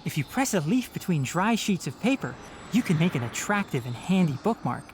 If you press a leaf between dry sheets of paper, you can make an attractive and handy bookmark.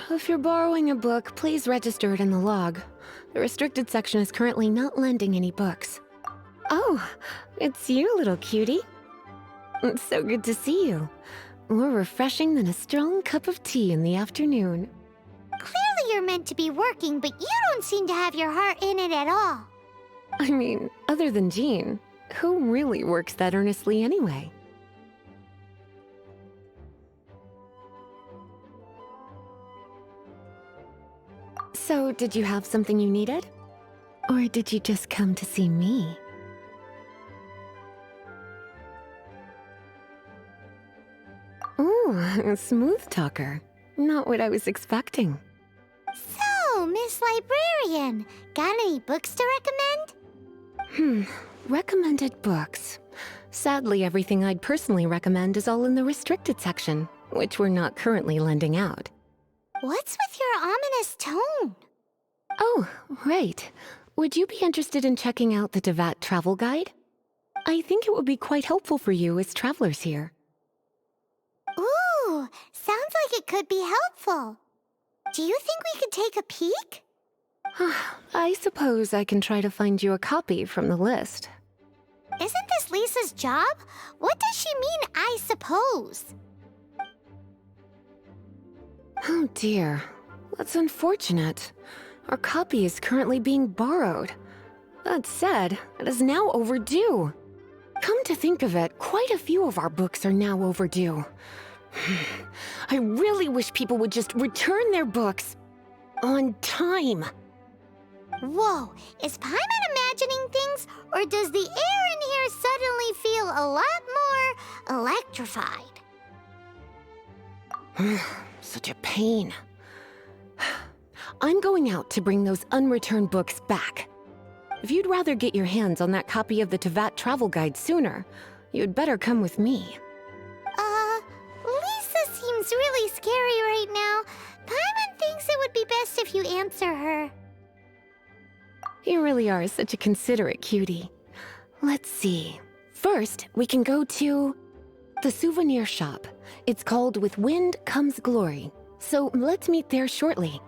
If you're borrowing a book, please register it in the log. The restricted section is currently not lending any books. Oh, it's you, little cutie. It's so good to see you. More refreshing than a strong cup of tea in the afternoon. Clearly you're meant to be working, but you don't seem to have your heart in it at all. I mean, other than Jean, who really works that earnestly anyway? So, did you have something you needed? Or did you just come to see me? Ooh, a smooth talker. Not what I was expecting. So, Miss Librarian, got any books to recommend? Recommended books. Sadly, everything I'd personally recommend is all in the restricted section, which we're not currently lending out. What's with your ominous tone? Oh, right. Would you be interested in checking out the Devat travel guide? I think it would be quite helpful for you as travelers here. Ooh, sounds like it could be helpful. Do you think we could take a peek? I suppose I can try to find you a copy from the list. Isn't this Lisa's job? What does she mean, I suppose? Oh dear, that's unfortunate. Our copy is currently being borrowed. That said, it is now overdue. Come to think of it, quite a few of our books are now overdue. I really wish people would just return their books on time. Whoa, is Paimon imagining things, or does the air in here suddenly feel a lot more electrified. Such a pain. I'm going out to bring those unreturned books back. If you'd rather get your hands on that copy of the Teyvat travel guide sooner, you'd better come with me. Lisa seems really scary right now. Paimon thinks it would be best if you answer her. You really are such a considerate cutie. Let's see. First, we can go to the souvenir shop. It's called With Wind Comes Glory. So let's meet there shortly.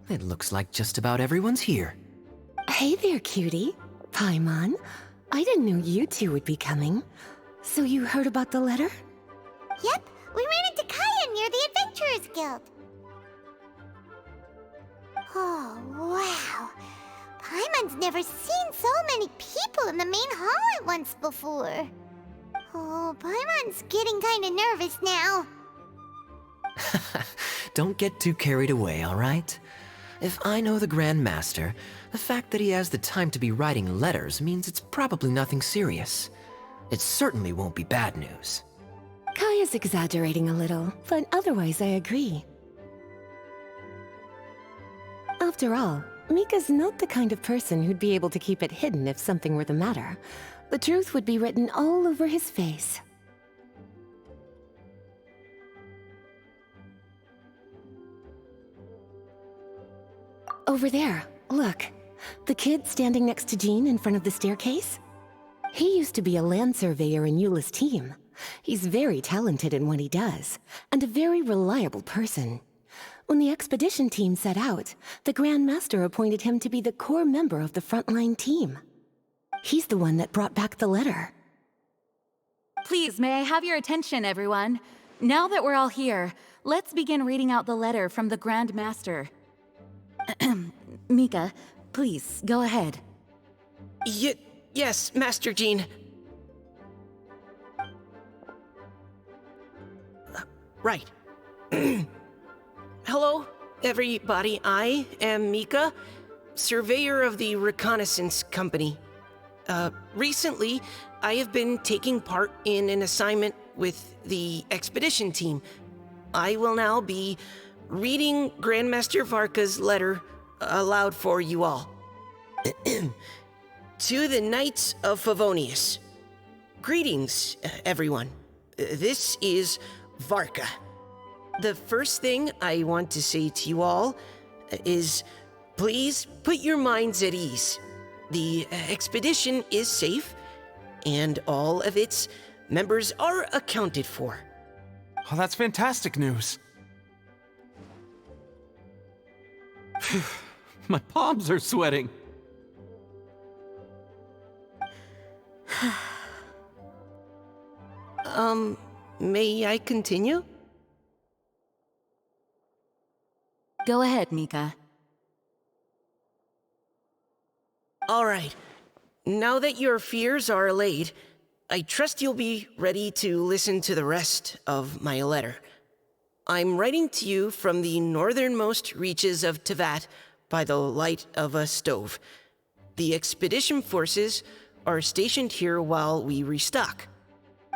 It looks like just about everyone's here. Hey there, cutie. Paimon. I didn't know you two would be coming. So you heard about the letter? Yep, we ran into Kaya near the Adventurers Guild. Oh, wow. Paimon's never seen so many people in the main hall at once before. Oh, Paimon's getting kinda nervous now. Don't get too carried away, all right? If I know the Grand Master, the fact that he has the time to be writing letters means it's probably nothing serious. It certainly won't be bad news. Kaya's exaggerating a little, but otherwise I agree. After all, Mika's not the kind of person who'd be able to keep it hidden if something were the matter. The truth would be written all over his face. Over there, look. The kid standing next to Jean in front of the staircase? He used to be a land surveyor in Eula's team. He's very talented in what he does, and a very reliable person. When the expedition team set out, the Grand Master appointed him to be the core member of the frontline team. He's the one that brought back the letter. Please, may I have your attention, everyone? Now that we're all here, let's begin reading out the letter from the Grand Master. Mika, please, go ahead. Yes, Master Jean. Right. Hello, everybody. I am Mika, surveyor of the Reconnaissance Company. Recently, I have been taking part in an assignment with the expedition team. I will now be reading Grandmaster Varka's letter aloud for you all. To the Knights of Favonius. Greetings, everyone. This is Varka. The first thing I want to say to you all is please put your minds at ease. The expedition is safe, and all of its members are accounted for. Oh, that's fantastic news. My palms are sweating. May I continue? Go ahead, Mika. All right. Now that your fears are allayed, I trust you'll be ready to listen to the rest of my letter. I'm writing to you from the northernmost reaches of Teyvat by the light of a stove. The expedition forces are stationed here while we restock.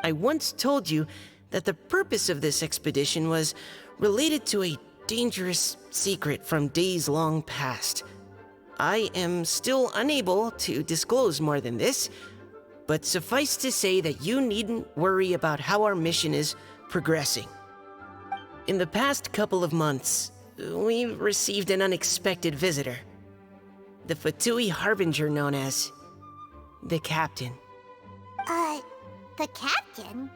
I once told you that the purpose of this expedition was related to a dangerous secret from days long past. I am still unable to disclose more than this, but suffice to say that you needn't worry about how our mission is progressing. In the past couple of months, we received an unexpected visitor. The Fatui Harbinger known as the Captain. The captain?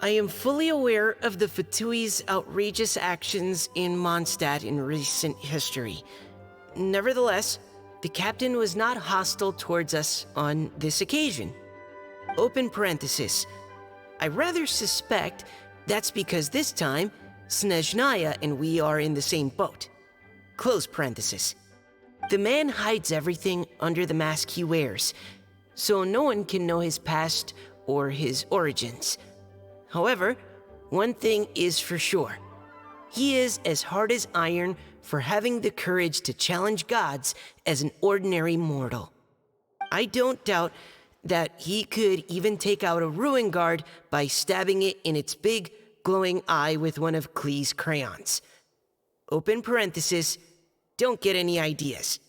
I am fully aware of the Fatui's outrageous actions in Mondstadt in recent history. Nevertheless, the Captain was not hostile towards us on this occasion. Open parenthesis. I rather suspect that's because this time, Snezhnaya and we are in the same boat. Close parenthesis. The man hides everything under the mask he wears, so no one can know his past or his origins. However, one thing is for sure. He is as hard as iron for having the courage to challenge gods as an ordinary mortal. I don't doubt that he could even take out a ruin guard by stabbing it in its big, glowing eye with one of Klee's crayons. Open parenthesis, don't get any ideas.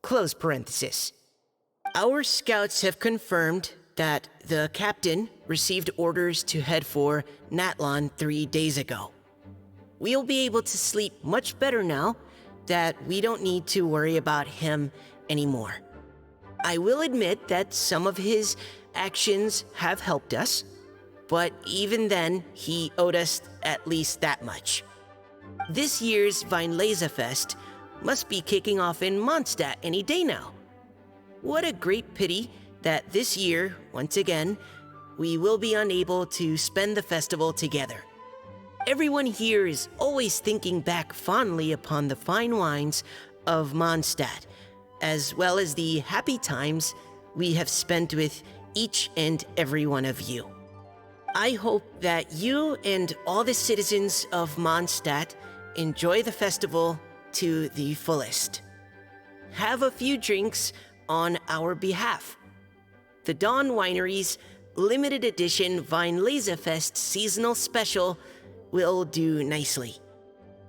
Close parenthesis. Our scouts have confirmed that the captain received orders to head for Natlon 3 days ago. We'll be able to sleep much better now that we don't need to worry about him anymore. I will admit that some of his actions have helped us, but even then, he owed us at least that much. This year's Weinlesefest must be kicking off in Mondstadt any day now. What a great pity that this year, once again, we will be unable to spend the festival together. Everyone here is always thinking back fondly upon the fine wines of Mondstadt, as well as the happy times we have spent with each and every one of you. I hope that you and all the citizens of Mondstadt enjoy the festival to the fullest. Have a few drinks on our behalf. The Dawn Winery's limited edition Weinlesefest seasonal special will do nicely.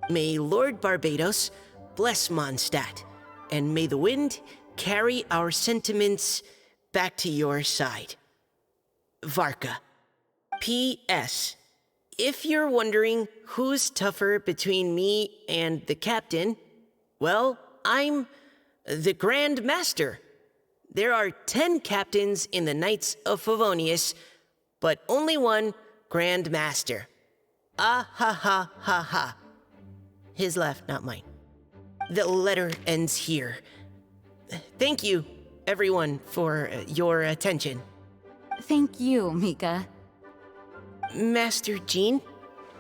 May Lord Barbados bless Mondstadt, and may the wind carry our sentiments back to your side. Varka. P.S. If you're wondering who's tougher between me and the captain, well, I'm the Grand Master. There are 10 captains in the Knights of Favonius, but only one Grand Master. Ah ha ha ha ha. His laugh, not mine. The letter ends here. Thank you, everyone, for your attention. Thank you, Mika. Master Jean,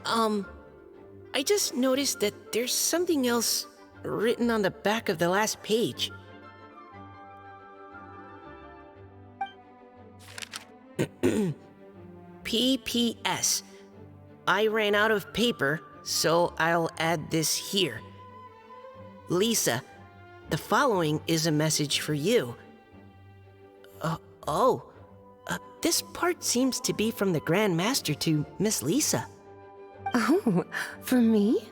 I just noticed that there's something else written on the back of the last page. P.P.S. I ran out of paper, so I'll add this here. Lisa, the following is a message for you. This part seems to be from the Grand Master to Miss Lisa. Oh, for me?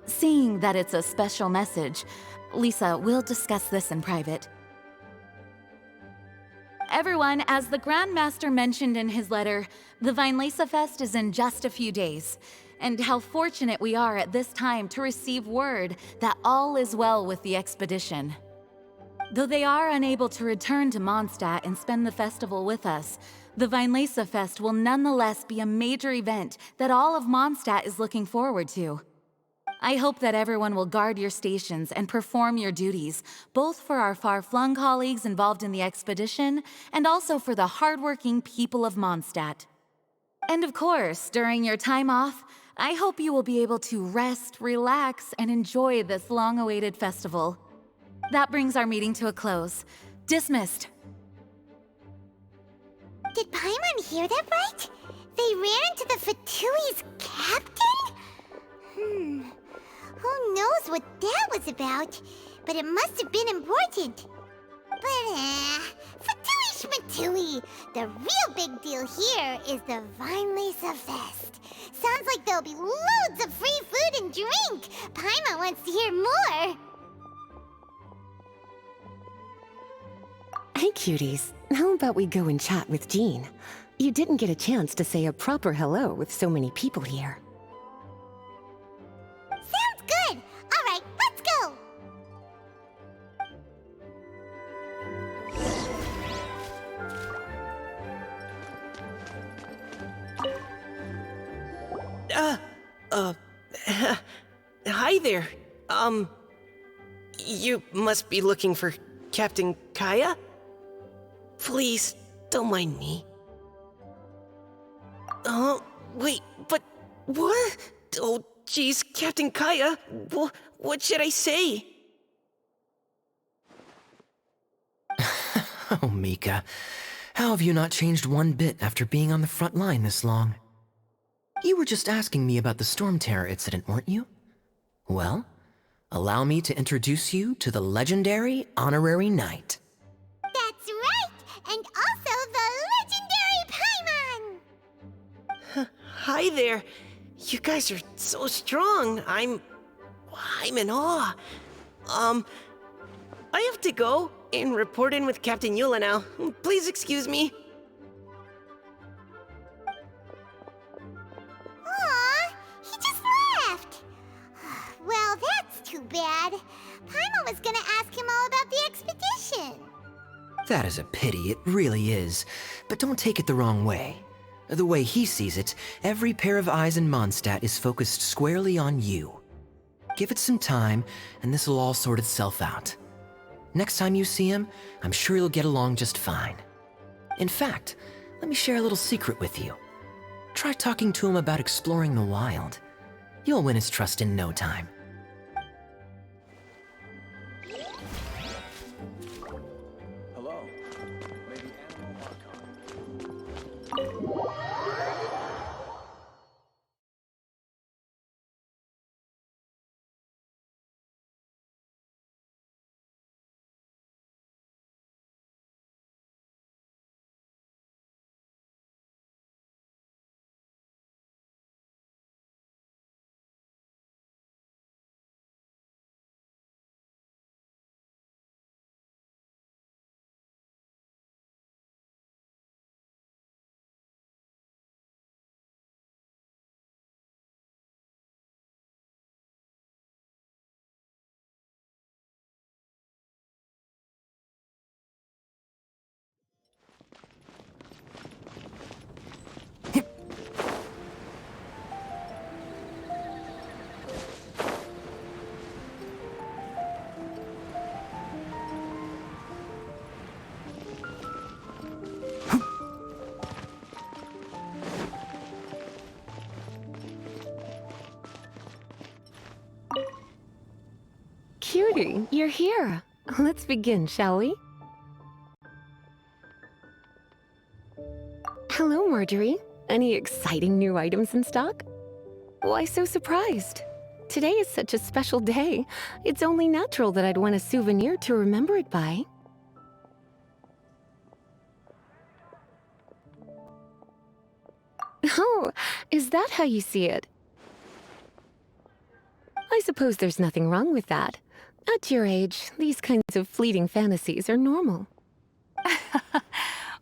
Seeing that it's a special message, Lisa, we'll discuss this in private. Everyone, as the Grand Master mentioned in his letter, the Weinlesefest is in just a few days. And how fortunate we are at this time to receive word that all is well with the expedition. Though they are unable to return to Mondstadt and spend the festival with us, the Weinlesefest will nonetheless be a major event that all of Mondstadt is looking forward to. I hope that everyone will guard your stations and perform your duties, both for our far-flung colleagues involved in the expedition and also for the hardworking people of Mondstadt. And of course, during your time off, I hope you will be able to rest, relax, and enjoy this long-awaited festival. That brings our meeting to a close. Dismissed. Did Paimon hear that right? They ran into the Fatui's captain? Who knows what that was about? But it must have been important. But, Fatui Schmatui! The real big deal here is the Weinlesefest. Sounds like there'll be loads of free food and drink. Paimon wants to hear more. Hey, cuties. How about we go and chat with Jean? You didn't get a chance to say a proper hello with so many people here. Sounds good. All right, let's go. Hi there. You must be looking for Captain Kaya? Please, don't mind me. Wait, but what? Oh, jeez, Captain Kaya, what should I say? Oh, Mika, how have you not changed one bit after being on the front line this long? You were just asking me about the Storm Terror incident, weren't you? Well, allow me to introduce you to the legendary Honorary Knight. That's right! And also the legendary Paimon! Hi there. You guys are so strong. I'm in awe. I have to go and report in with Captain Eula now. Please excuse me. Aw, he just left! Well, that's too bad. Paimon was gonna ask him all about the expedition. That is a pity, it really is. But don't take it the wrong way. The way he sees it, every pair of eyes in Mondstadt is focused squarely on you. Give it some time, and this will all sort itself out. Next time you see him, I'm sure you'll get along just fine. In fact, let me share a little secret with you. Try talking to him about exploring the wild. You'll win his trust in no time. Hello. Maybe Animal Archon. Cutie, you're here. Let's begin, shall we? Hello, Marjorie. Any exciting new items in stock? Why so surprised? Today is such a special day. It's only natural that I'd want a souvenir to remember it by. Oh, is that how you see it? I suppose there's nothing wrong with that. At your age, these kinds of fleeting fantasies are normal.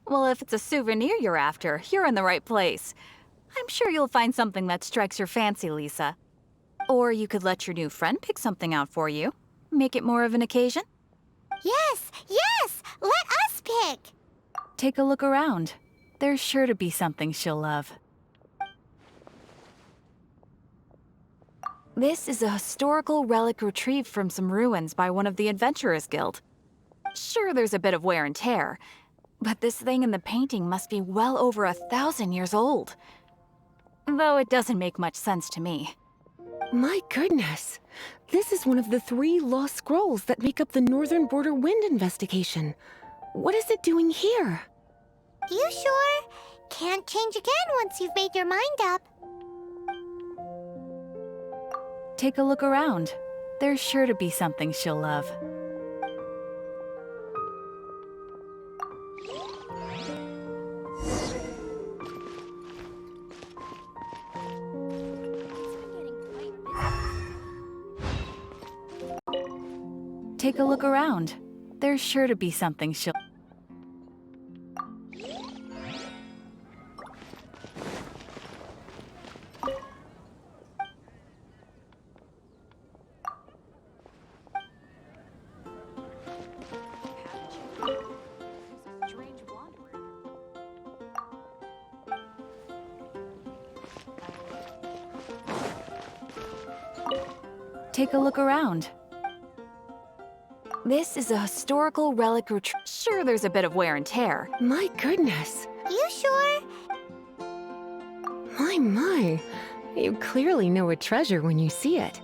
Well, if it's a souvenir you're after, you're in the right place. I'm sure you'll find something that strikes your fancy, Lisa. Or you could let your new friend pick something out for you. Make it more of an occasion. Yes, yes! Let us pick! Take a look around. There's sure to be something she'll love. This is a historical relic retrieved from some ruins by one of the Adventurers Guild. Sure, there's a bit of wear and tear, but this thing in the painting must be well over 1,000 years old. Though it doesn't make much sense to me. My goodness! This is one of the 3 lost scrolls that make up the Northern Border Wind investigation. What is it doing here? You sure? Can't change again once you've made your mind up. Take a look around. There's sure to be something she'll love. Take a look around. There's sure to be something she'll... Take a look around. This is a historical relic Sure, there's a bit of wear and tear. My goodness! You sure? My. You clearly know a treasure when you see it.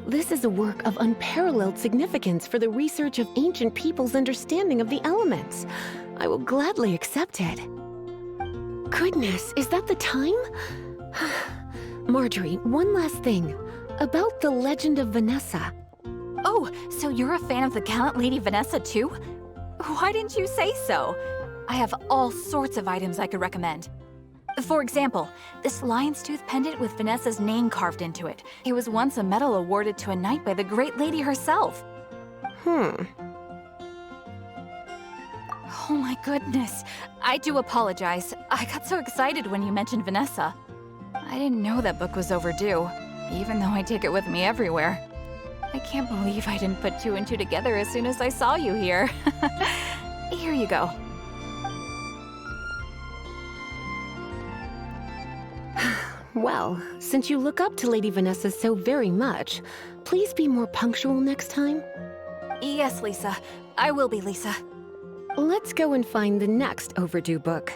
This is a work of unparalleled significance for the research of ancient people's understanding of the elements. I will gladly accept it. Goodness, is that the time? Marjorie, one last thing. About the legend of Vanessa. Oh, so you're a fan of the gallant Lady Vanessa too? Why didn't you say so? I have all sorts of items I could recommend. For example, this lion's tooth pendant with Vanessa's name carved into it. It was once a medal awarded to a knight by the great lady herself. Oh my goodness. I do apologize. I got so excited when you mentioned Vanessa. I didn't know that book was overdue, even though I take it with me everywhere. I can't believe I didn't put two and two together as soon as I saw you here. Here you go. Well, since you look up to Lady Vanessa so very much, please be more punctual next time. Yes, Lisa. I will be, Lisa. Let's go and find the next overdue book.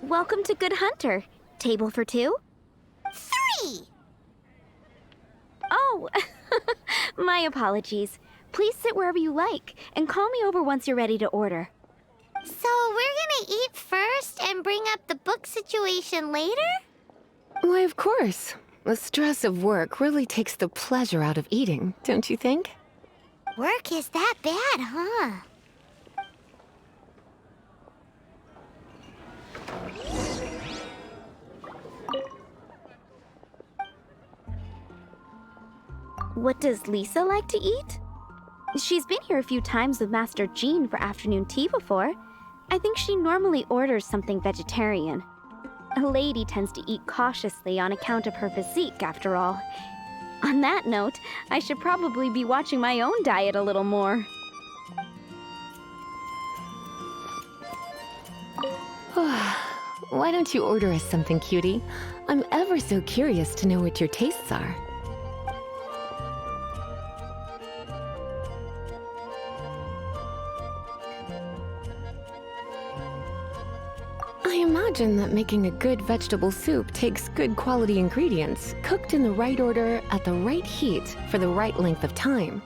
Welcome to Good Hunter. Table for two? 3! Oh, my apologies. Please sit wherever you like, and call me over once you're ready to order. So we're gonna eat first and bring up the book situation later? Why, of course. The stress of work really takes the pleasure out of eating, don't you think? Work is that bad, huh? What does Lisa like to eat? She's been here a few times with Master Jean for afternoon tea before. I think she normally orders something vegetarian. A lady tends to eat cautiously on account of her physique, after all. On that note, I should probably be watching my own diet a little more. Why don't you order us something, cutie? I'm ever so curious to know what your tastes are. I imagine that making a good vegetable soup takes good quality ingredients, cooked in the right order, at the right heat, for the right length of time.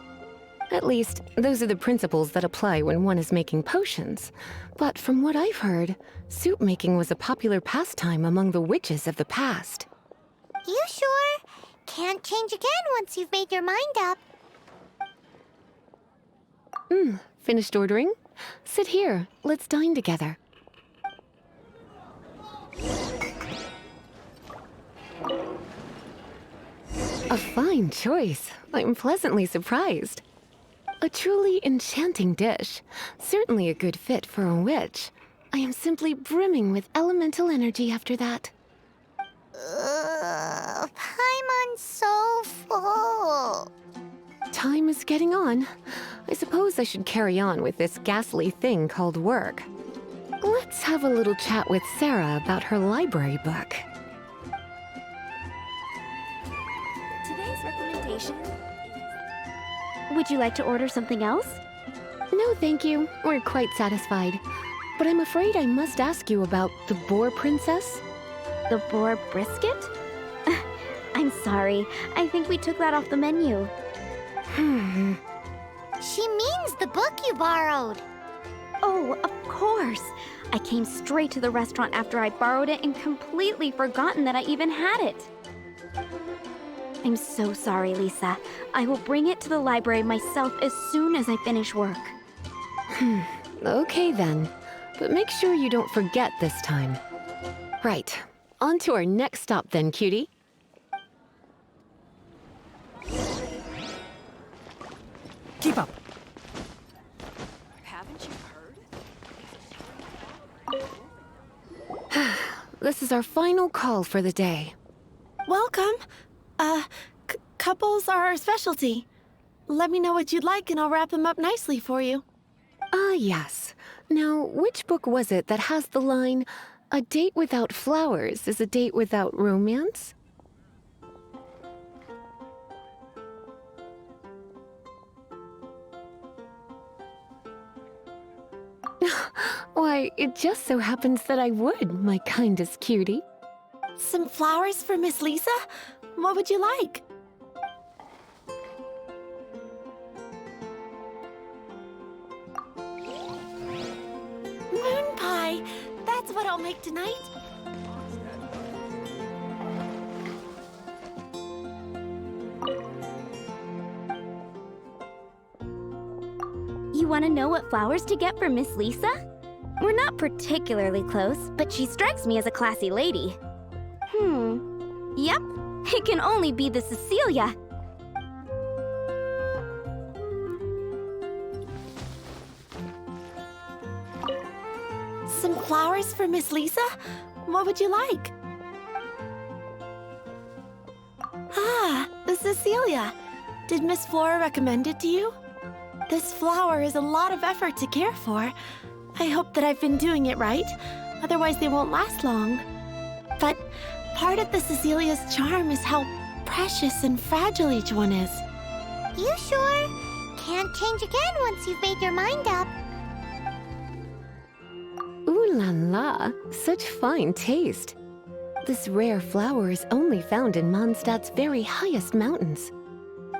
At least, those are the principles that apply when one is making potions. But from what I've heard, soup making was a popular pastime among the witches of the past. You sure? Can't change again once you've made your mind up. Finished ordering? Sit here, let's dine together. A fine choice. I'm pleasantly surprised. A truly enchanting dish. Certainly a good fit for a witch. I am simply brimming with elemental energy after that. Paimon's so full. Time is getting on. I suppose I should carry on with this ghastly thing called work. Let's have a little chat with Sarah about her library book. Today's recommendation... Would you like to order something else? No, thank you. We're quite satisfied. But I'm afraid I must ask you about the boar princess. The boar brisket? I'm sorry. I think we took that off the menu. She means the book you borrowed. Oh, of course. I came straight to the restaurant after I borrowed it and completely forgotten that I even had it. I'm so sorry, Lisa. I will bring it to the library myself as soon as I finish work. Okay then. But make sure you don't forget this time. Right. On to our next stop then, cutie. Keep up. Haven't you heard? This is our final call for the day. Welcome. Couples are our specialty. Let me know what you'd like and I'll wrap them up nicely for you. Yes. Now, which book was it that has the line, "A date without flowers is a date without romance"? Why, it just so happens that I would, my kindest cutie. Some flowers for Miss Lisa? What would you like? Moon pie! That's what I'll make tonight. You want to know what flowers to get for Miss Lisa? We're not particularly close, but she strikes me as a classy lady. Yep, it can only be the Cecilia. Some flowers for Miss Lisa? What would you like? Ah, the Cecilia. Did Miss Flora recommend it to you? This flower is a lot of effort to care for. I hope that I've been doing it right, otherwise they won't last long. But part of the Cecilia's charm is how precious and fragile each one is. You sure? Can't change again once you've made your mind up. Ooh la la, such fine taste. This rare flower is only found in Mondstadt's very highest mountains.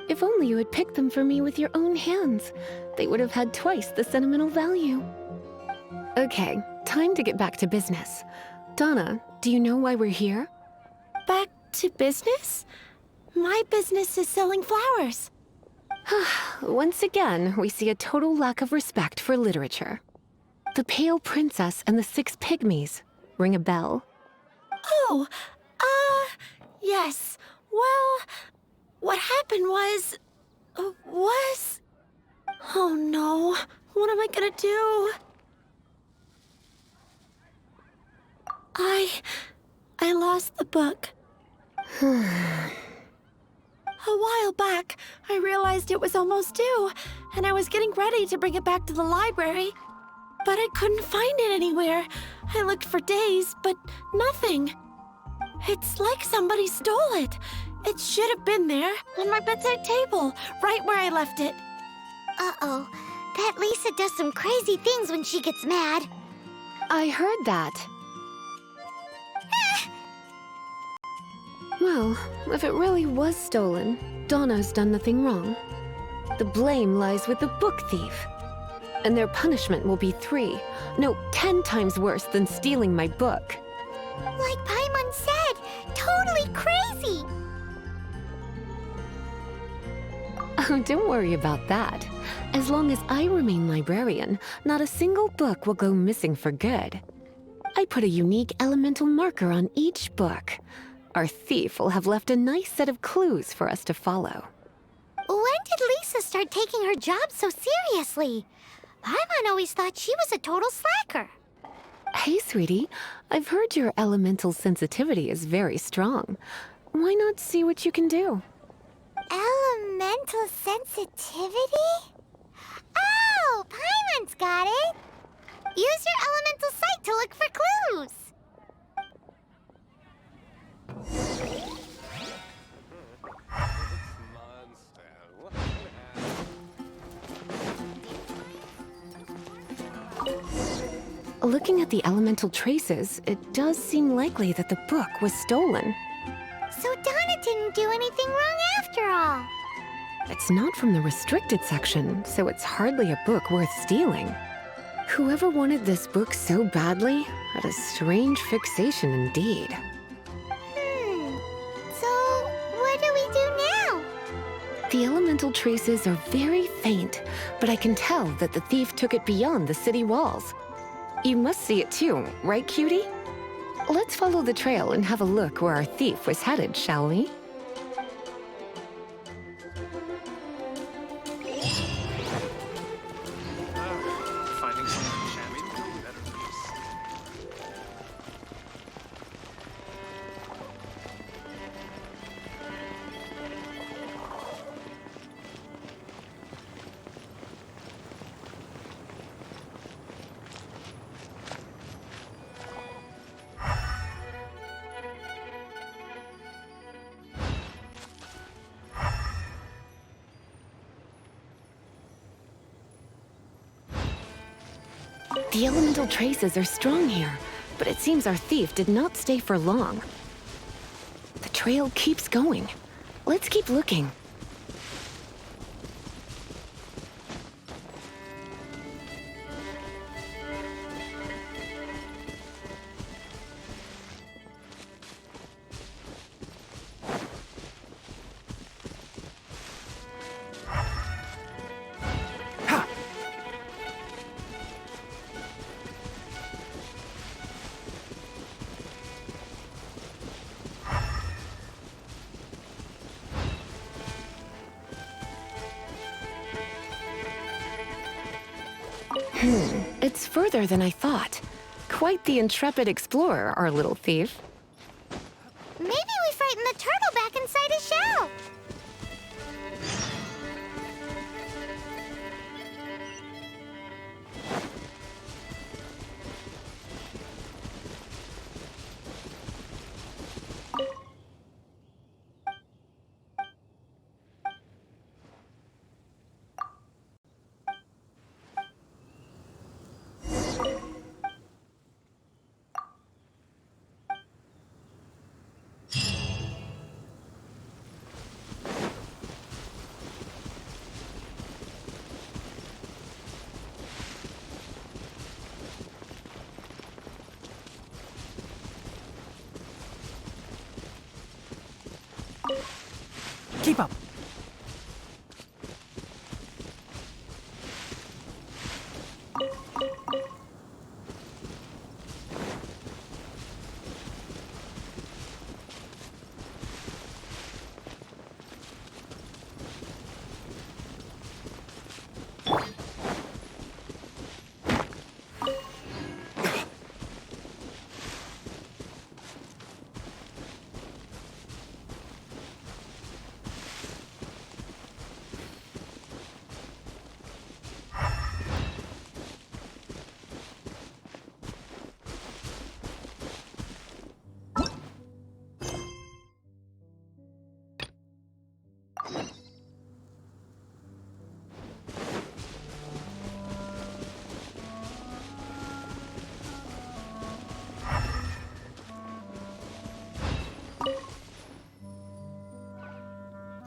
If only you had picked them for me with your own hands, they would have had twice the sentimental value. Okay, time to get back to business. Donna, do you know why we're here? Back to business? My business is selling flowers. Once again, we see a total lack of respect for literature. The Pale Princess and the Six Pygmies. Ring a bell? Oh, yes. Well, what happened was... Oh no, what am I gonna do? I lost the book. A while back, I realized it was almost due, and I was getting ready to bring it back to the library. But I couldn't find it anywhere. I looked for days, but nothing. It's like somebody stole it. It should have been there, on my bedside table, right where I left it. Uh-oh. That Lisa does some crazy things when she gets mad. I heard that. Well, if it really was stolen, Donna's done nothing wrong. The blame lies with the book thief. And their punishment will be 10 times worse than stealing my book. Like Paimon said, totally crazy. Oh, don't worry about that. As long as I remain librarian, not a single book will go missing for good. I put a unique elemental marker on each book. Our thief will have left a nice set of clues for us to follow. When did Lisa start taking her job so seriously? Paimon always thought she was a total slacker. Hey, sweetie. I've heard your elemental sensitivity is very strong. Why not see what you can do? Elemental sensitivity? Oh, Paimon's got it. Use your elemental sight to look for clues. Looking at the elemental traces, it does seem likely that the book was stolen. So Donna didn't do anything wrong after all. It's not from the restricted section, so it's hardly a book worth stealing. Whoever wanted this book so badly had a strange fixation indeed. So what do we do now? The elemental traces are very faint, but I can tell that the thief took it beyond the city walls. You must see it too, right, cutie? Let's follow the trail and have a look where our thief was headed, shall we? Finding something shabby would be better for this. The elemental traces are strong here, but it seems our thief did not stay for long. The trail keeps going. Let's keep looking. It's further than I thought. Quite the intrepid explorer, our little thief. Maybe we frightened the turtle back inside his shell. Keep up.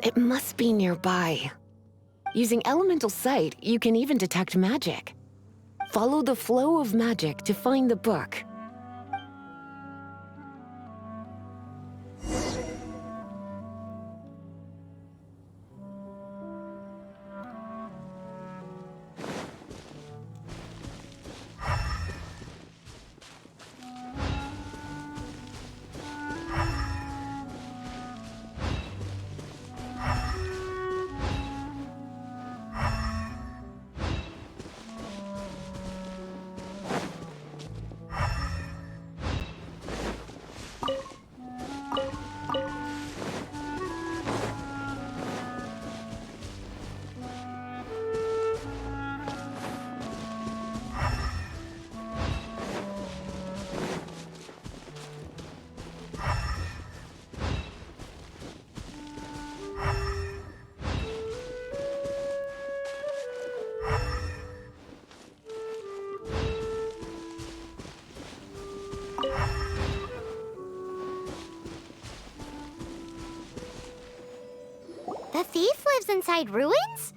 It must be nearby. Using elemental sight, you can even detect magic. Follow the flow of magic to find the book. The thief lives inside ruins?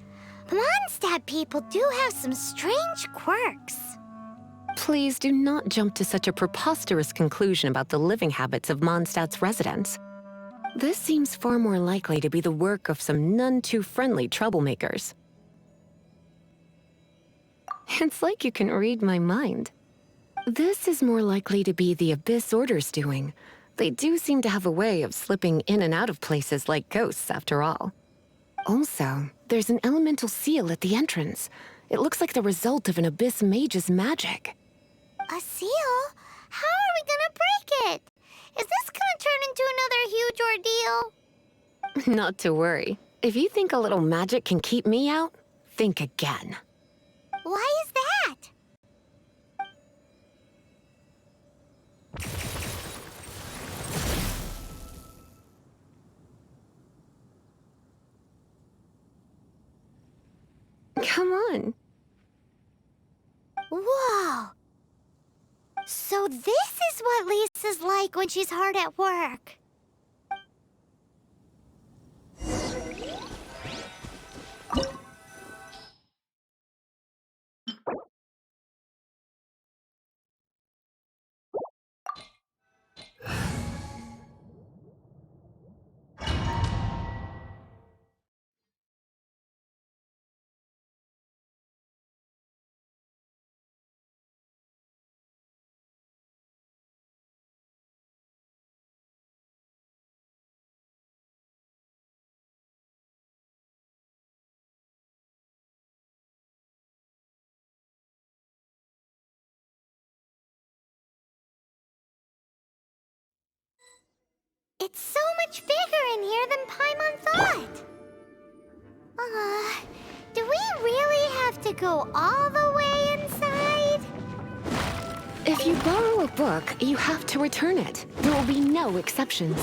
Mondstadt people do have some strange quirks. Please do not jump to such a preposterous conclusion about the living habits of Mondstadt's residents. This seems far more likely to be the work of some none-too-friendly troublemakers. It's like you can read my mind. This is more likely to be the Abyss Order's doing. They do seem to have a way of slipping in and out of places like ghosts, after all. Also, there's an elemental seal at the entrance. It looks like the result of an Abyss mage's magic. A seal? How are we gonna break it? Is this gonna turn into another huge ordeal? Not to worry. If you think a little magic can keep me out, think again. Why is that? Come on. Whoa! So this is what Lisa's like when she's hard at work. It's so much bigger in here than Paimon thought. Do we really have to go all the way inside? If you borrow a book, you have to return it. There will be no exceptions.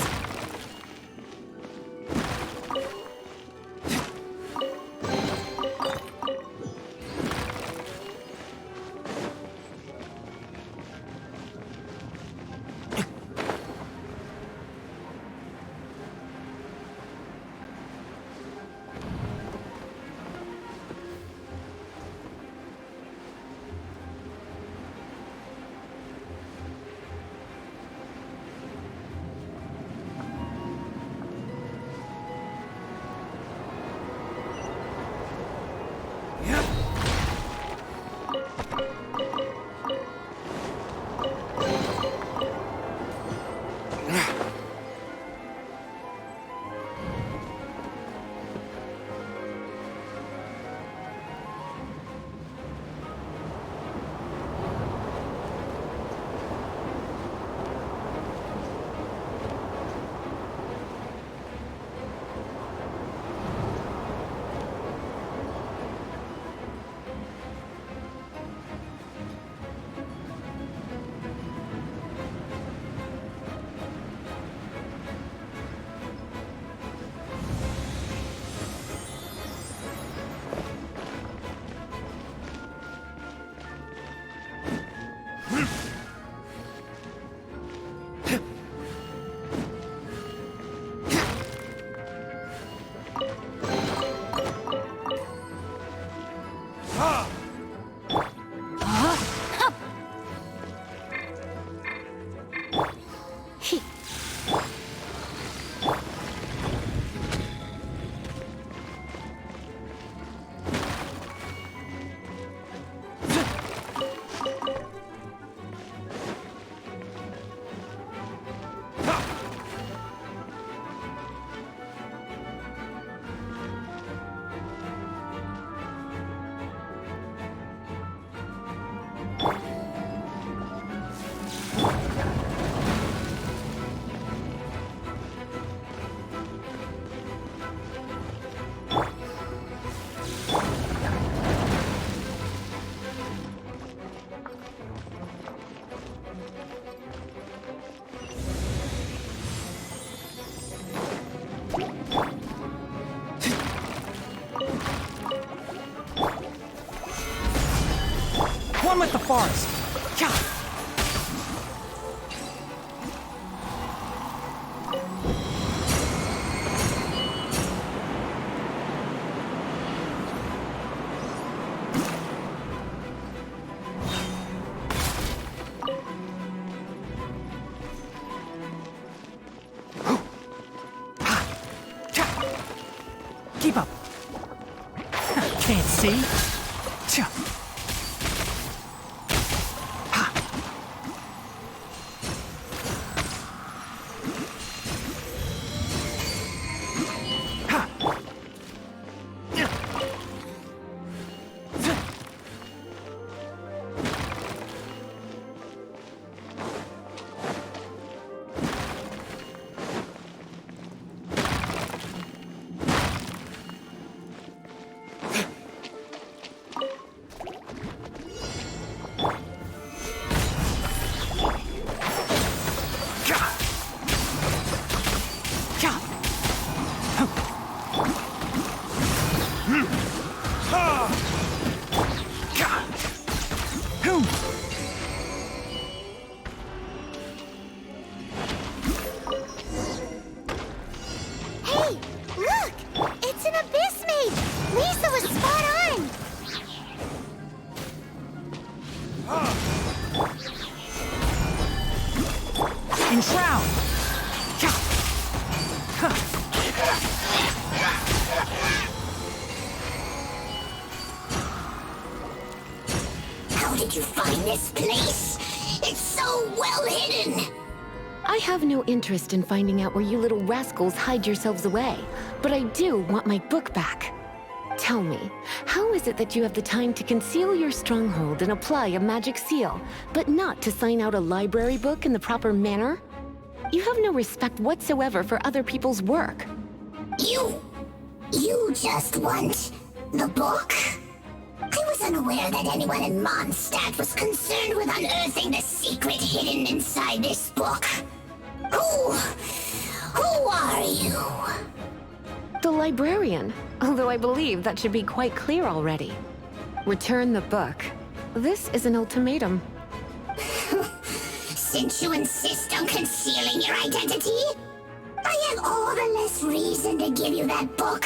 One with the forest. Cha! Keep up. Can't see. Cha. Shroud! How did you find this place? It's so well hidden. I have no interest in finding out where you little rascals hide yourselves away, but I do want my book back. Tell me, how is it that you have the time to conceal your stronghold and apply a magic seal, but not to sign out a library book in the proper manner? You have no respect whatsoever for other people's work. You just want the book? I was unaware that anyone in Mondstadt was concerned with unearthing the secret hidden inside this book. Who are you? The librarian, although I believe that should be quite clear already. Return the book. This is an ultimatum. Since you insist on concealing your identity, I have all the less reason to give you that book.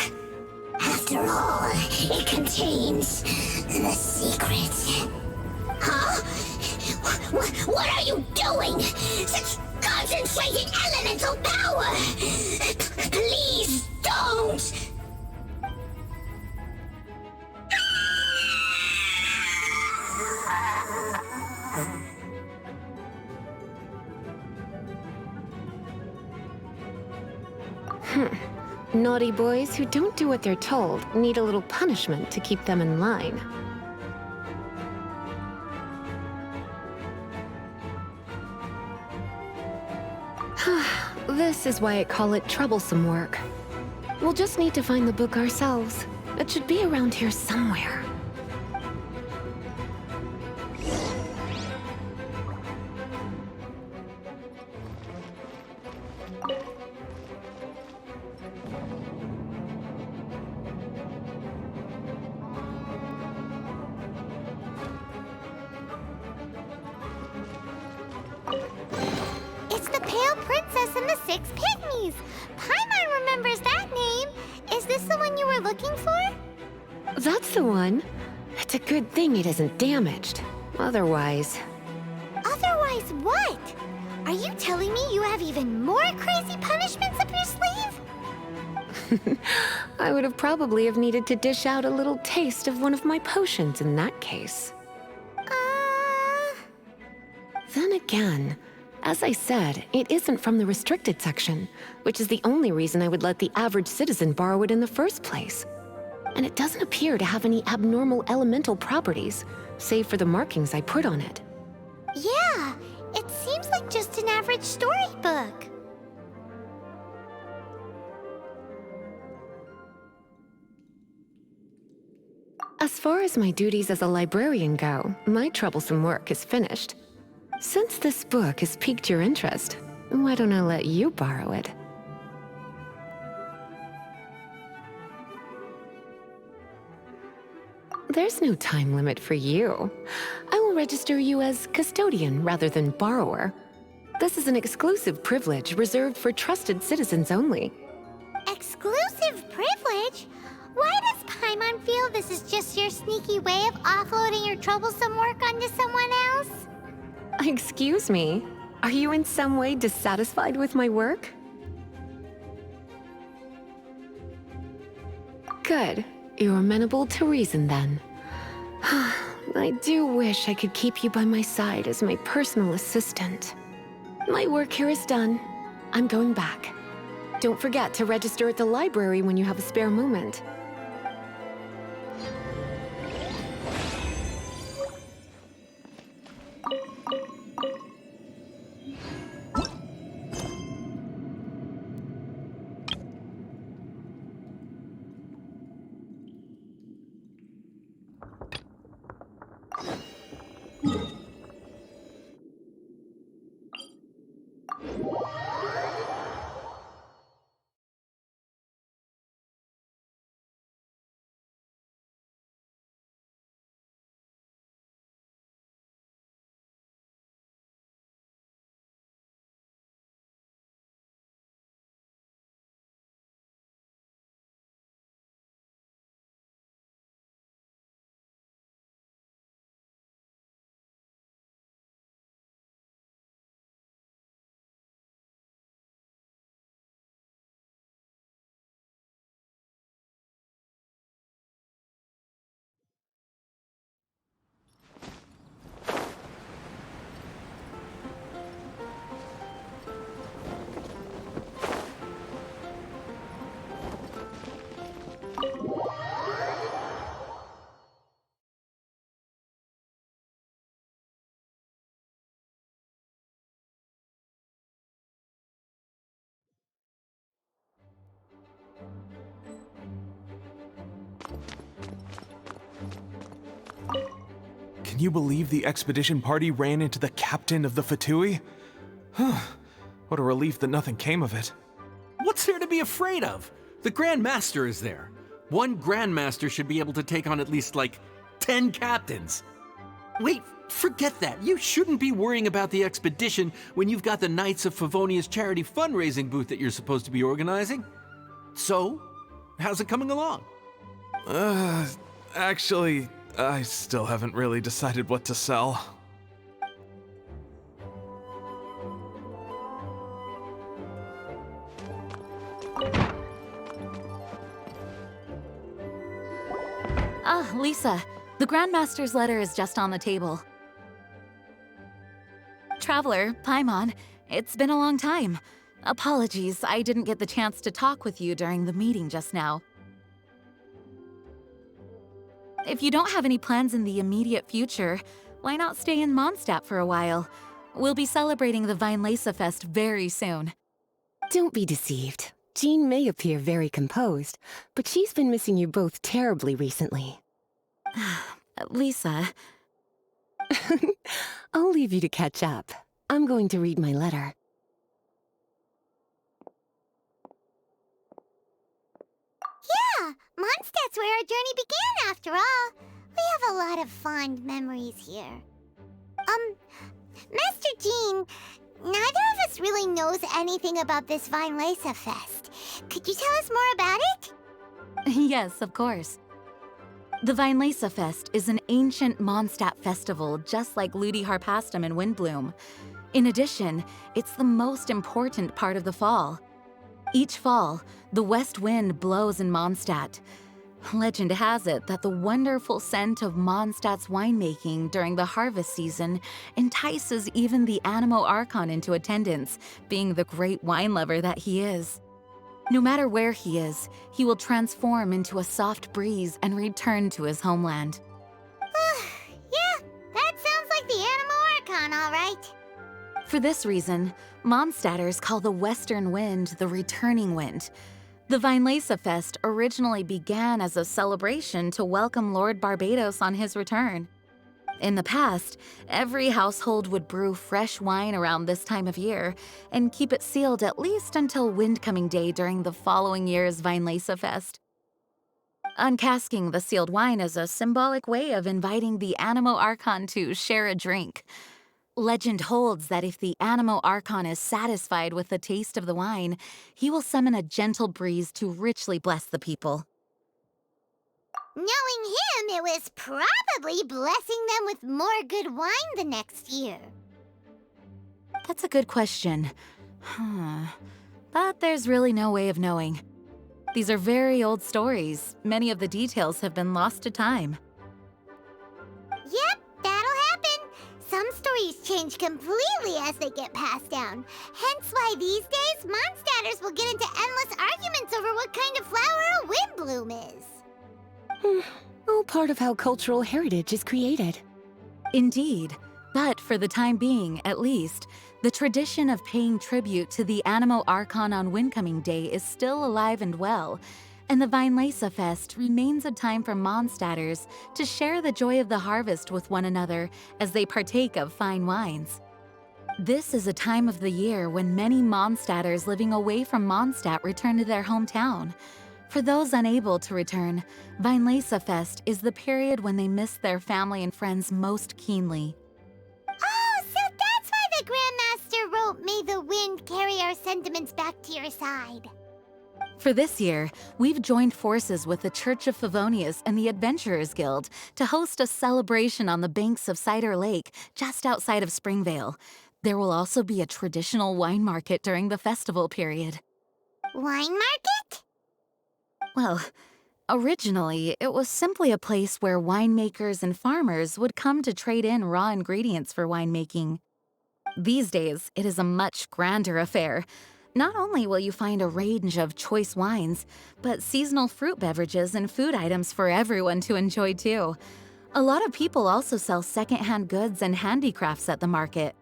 After all, it contains the secret. Huh? What are you doing? Such concentrated elemental power! Please don't! Naughty boys who don't do what they're told need a little punishment to keep them in line. This is why I call it troublesome work. We'll just need to find the book ourselves. It should be around here somewhere. It's the Pale Princess and the Six Pygmies! Paimon remembers that name! Is this the one you were looking for? That's the one. It's a good thing it isn't damaged. Otherwise... Otherwise what? Are you telling me you have even more crazy punishments up your sleeve? I would have probably have needed to dish out a little taste of one of my potions in that case. Then again, as I said, it isn't from the restricted section, which is the only reason I would let the average citizen borrow it in the first place. And it doesn't appear to have any abnormal elemental properties, save for the markings I put on it. Yeah, it seems like just an average storybook. As far as my duties as a librarian go, my troublesome work is finished. Since this book has piqued your interest, why don't I let you borrow it? There's no time limit for you. I will register you as custodian rather than borrower. This is an exclusive privilege reserved for trusted citizens only. Exclusive privilege? Why does Paimon feel this is just your sneaky way of offloading your troublesome work onto someone else? Excuse me, are you in some way dissatisfied with my work? Good. You're amenable to reason then. I do wish I could keep you by my side as my personal assistant. My work here is done. I'm going back. Don't forget to register at the library when you have a spare moment. Can you believe the expedition party ran into the captain of the Fatui? What a relief that nothing came of it. What's there to be afraid of? The Grand Master is there. One Grand Master should be able to take on at least, 10 captains. Wait, forget that. You shouldn't be worrying about the expedition when you've got the Knights of Favonia's charity fundraising booth that you're supposed to be organizing. So, how's it coming along? Actually, I still haven't really decided what to sell. Ah, Lisa, the Grandmaster's letter is just on the table. Traveler, Paimon, it's been a long time. Apologies, I didn't get the chance to talk with you during the meeting just now. If you don't have any plans in the immediate future, why not stay in Mondstadt for a while? We'll be celebrating the Weinlese Fest very soon. Don't be deceived. Jean may appear very composed, but she's been missing you both terribly recently. Lisa... I'll leave you to catch up. I'm going to read my letter. Yeah, Mondstadt's where our journey began, after all. We have a lot of fond memories here. Master Jean, neither of us really knows anything about this Weinlese Fest. Could you tell us more about it? Yes, of course. The Weinlese Fest is an ancient Mondstadt festival just like Ludi Harpastum and Windbloom. In addition, it's the most important part of the fall. Each fall, the west wind blows in Mondstadt. Legend has it that the wonderful scent of Mondstadt's winemaking during the harvest season entices even the Animo Archon into attendance, being the great wine lover that he is. No matter where he is, he will transform into a soft breeze and return to his homeland. Yeah, that sounds like the Animo Archon, all right. For this reason, Mondstadters call the western wind the returning wind. The Weinlese Fest originally began as a celebration to welcome Lord Barbados on his return. In the past, every household would brew fresh wine around this time of year and keep it sealed at least until Windcoming Day during the following year's Weinlese Fest. Uncasking the sealed wine is a symbolic way of inviting the Animo Archon to share a drink. Legend holds that if the Animo Archon is satisfied with the taste of the wine, he will summon a gentle breeze to richly bless the people. Knowing him, it was probably blessing them with more good wine the next year. That's a good question. But there's really no way of knowing. These are very old stories. Many of the details have been lost to time. Yep, that'll happen. Some stories change completely as they get passed down. Hence why these days, Mondstadters will get into endless arguments over what kind of flower a windbloom is. All part of how cultural heritage is created. Indeed. But for the time being, at least, the tradition of paying tribute to the Animo Archon on Windcoming Day is still alive and well, and the Weinlese Fest remains a time for Mondstadters to share the joy of the harvest with one another as they partake of fine wines. This is a time of the year when many Mondstadters living away from Mondstadt return to their hometown. For those unable to return, Weinlese Fest is the period when they miss their family and friends most keenly. Oh, so that's why the Grandmaster wrote, "May the wind carry our sentiments back to your side." For this year, we've joined forces with the Church of Favonius and the Adventurers Guild to host a celebration on the banks of Cider Lake, just outside of Springvale. There will also be a traditional wine market during the festival period. Wine market? Well, originally, it was simply a place where winemakers and farmers would come to trade in raw ingredients for winemaking. These days, it is a much grander affair. Not only will you find a range of choice wines, but seasonal fruit beverages and food items for everyone to enjoy too. A lot of people also sell secondhand goods and handicrafts at the market.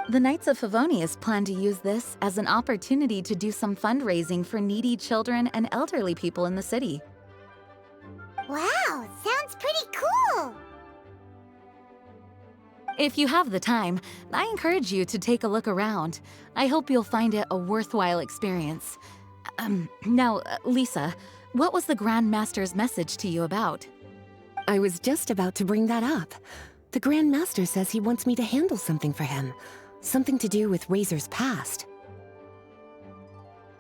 The Knights of Favonius plan to use this as an opportunity to do some fundraising for needy children and elderly people in the city. Wow, sounds pretty cool. If you have the time, I encourage you to take a look around. I hope you'll find it a worthwhile experience. Now, Lisa, what was the Grand Master's message to you about? I was just about to bring that up. The Grand Master says he wants me to handle something for him. Something to do with Razor's past.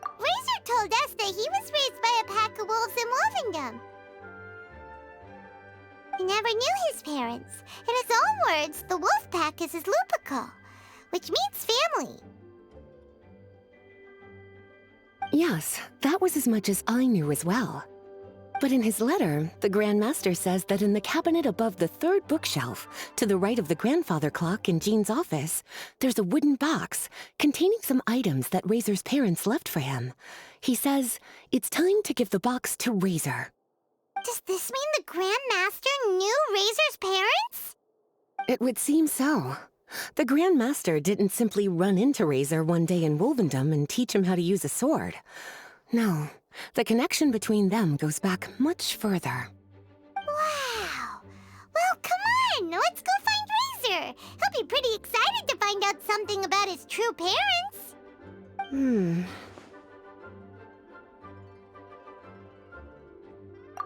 Razor told us that he was raised by a pack of wolves in Wolvendom. He never knew his parents. In his own words, the wolf pack is his lupical, which means family. Yes, that was as much as I knew as well. But in his letter, the Grand Master says that in the cabinet above the third bookshelf, to the right of the grandfather clock in Jean's office, there's a wooden box containing some items that Razor's parents left for him. He says it's time to give the box to Razor. Does this mean the Grand Master knew Razor's parents? It would seem so. The Grand Master didn't simply run into Razor one day in Wolvendom and teach him how to use a sword. No, the connection between them goes back much further. Wow! Well, come on! Let's go find Razor! He'll be pretty excited to find out something about his true parents!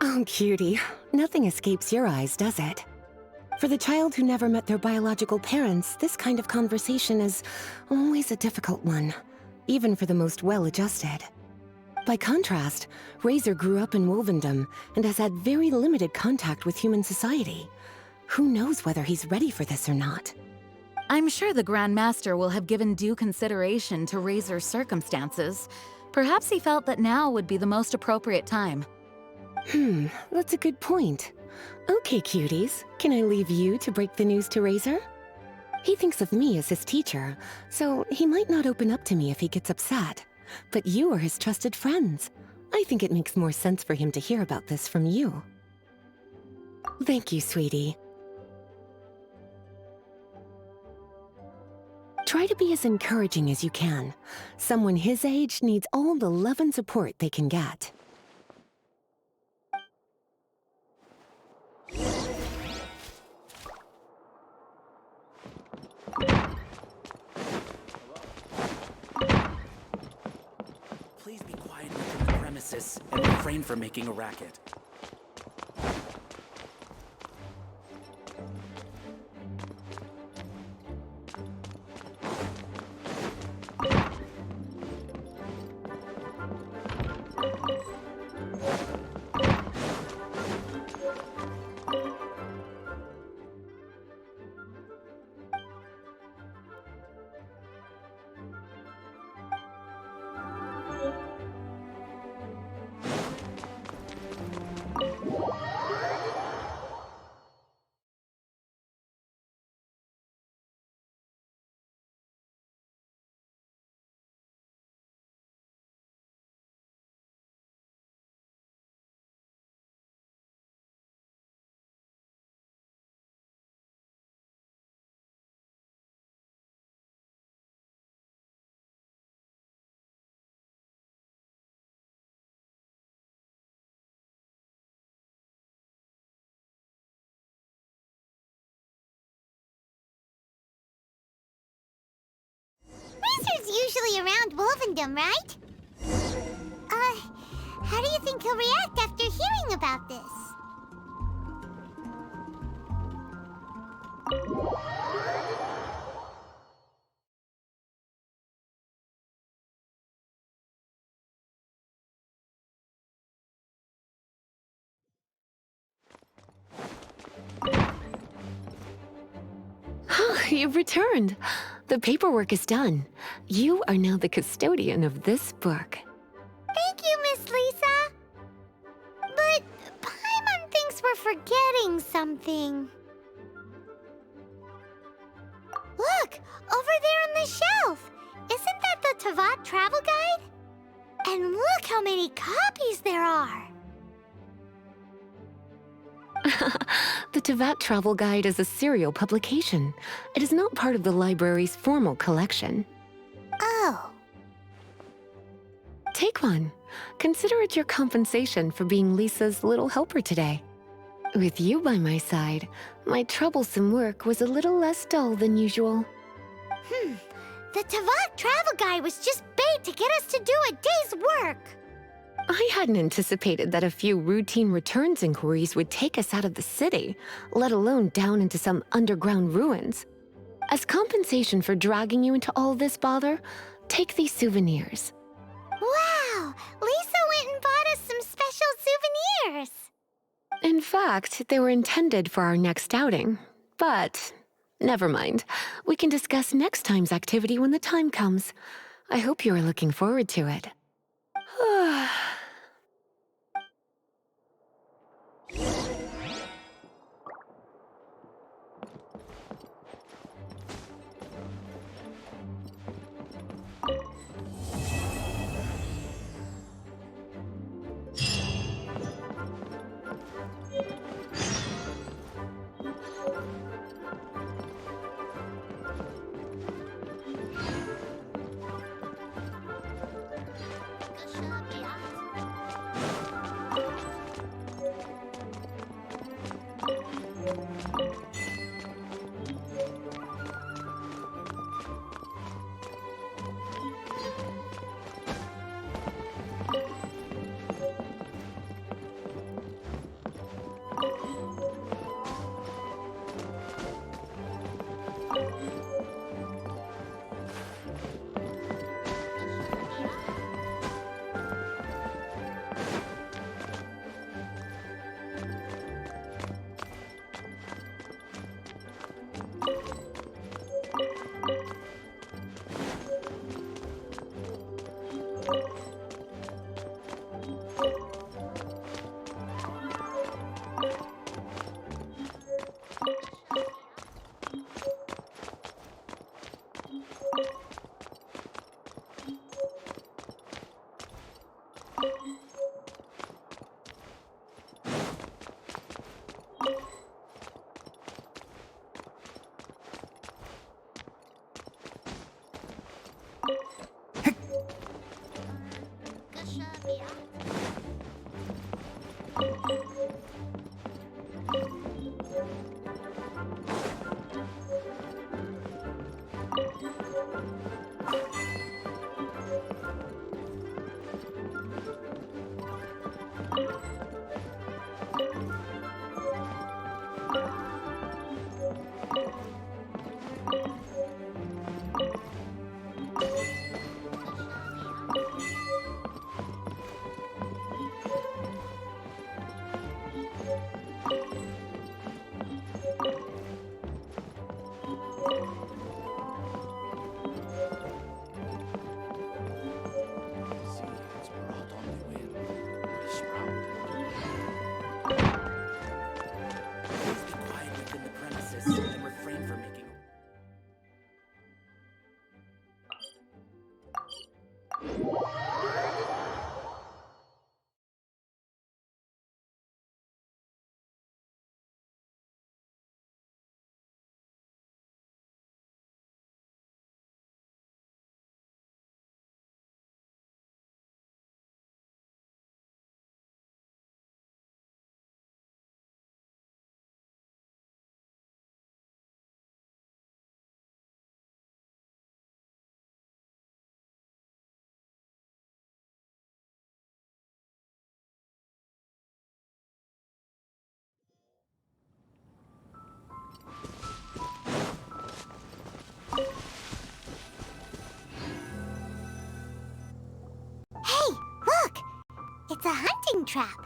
Oh, cutie. Nothing escapes your eyes, does it? For the child who never met their biological parents, this kind of conversation is always a difficult one, even for the most well-adjusted. By contrast, Razor grew up in Wolvendom and has had very limited contact with human society. Who knows whether he's ready for this or not? I'm sure the Grand Master will have given due consideration to Razor's circumstances. Perhaps he felt that now would be the most appropriate time. That's a good point. Okay, cuties, can I leave you to break the news to Razor? He thinks of me as his teacher, so he might not open up to me if he gets upset. But you are his trusted friends. I think it makes more sense for him to hear about this from you. Thank you, sweetie. Try to be as encouraging as you can. Someone his age needs all the love and support they can get. Please be quiet within the premises and refrain from making a racket. Razor's usually around Wolvendom, right? How do you think he'll react after hearing about this? You've returned. The paperwork is done. You are now the custodian of this book. Thank you, Miss Lisa. But Paimon thinks we're forgetting something. Look, over there on the shelf. Isn't that the Teyvat travel guide? And look how many copies there are. The Teyvat Travel Guide is a serial publication. It is not part of the library's formal collection. Oh. Take one. Consider it your compensation for being Lisa's little helper today. With you by my side, my troublesome work was a little less dull than usual. The Tavok travel guy was just bait to get us to do a day's work. I hadn't anticipated that a few routine returns inquiries would take us out of the city, let alone down into some underground ruins. As compensation for dragging you into all this bother, take these souvenirs. Wow! Lisa went and bought us some special souvenirs. In fact, they were intended for our next outing. But never mind. We can discuss next time's activity when the time comes. I hope you are looking forward to it. It's a hunting trap.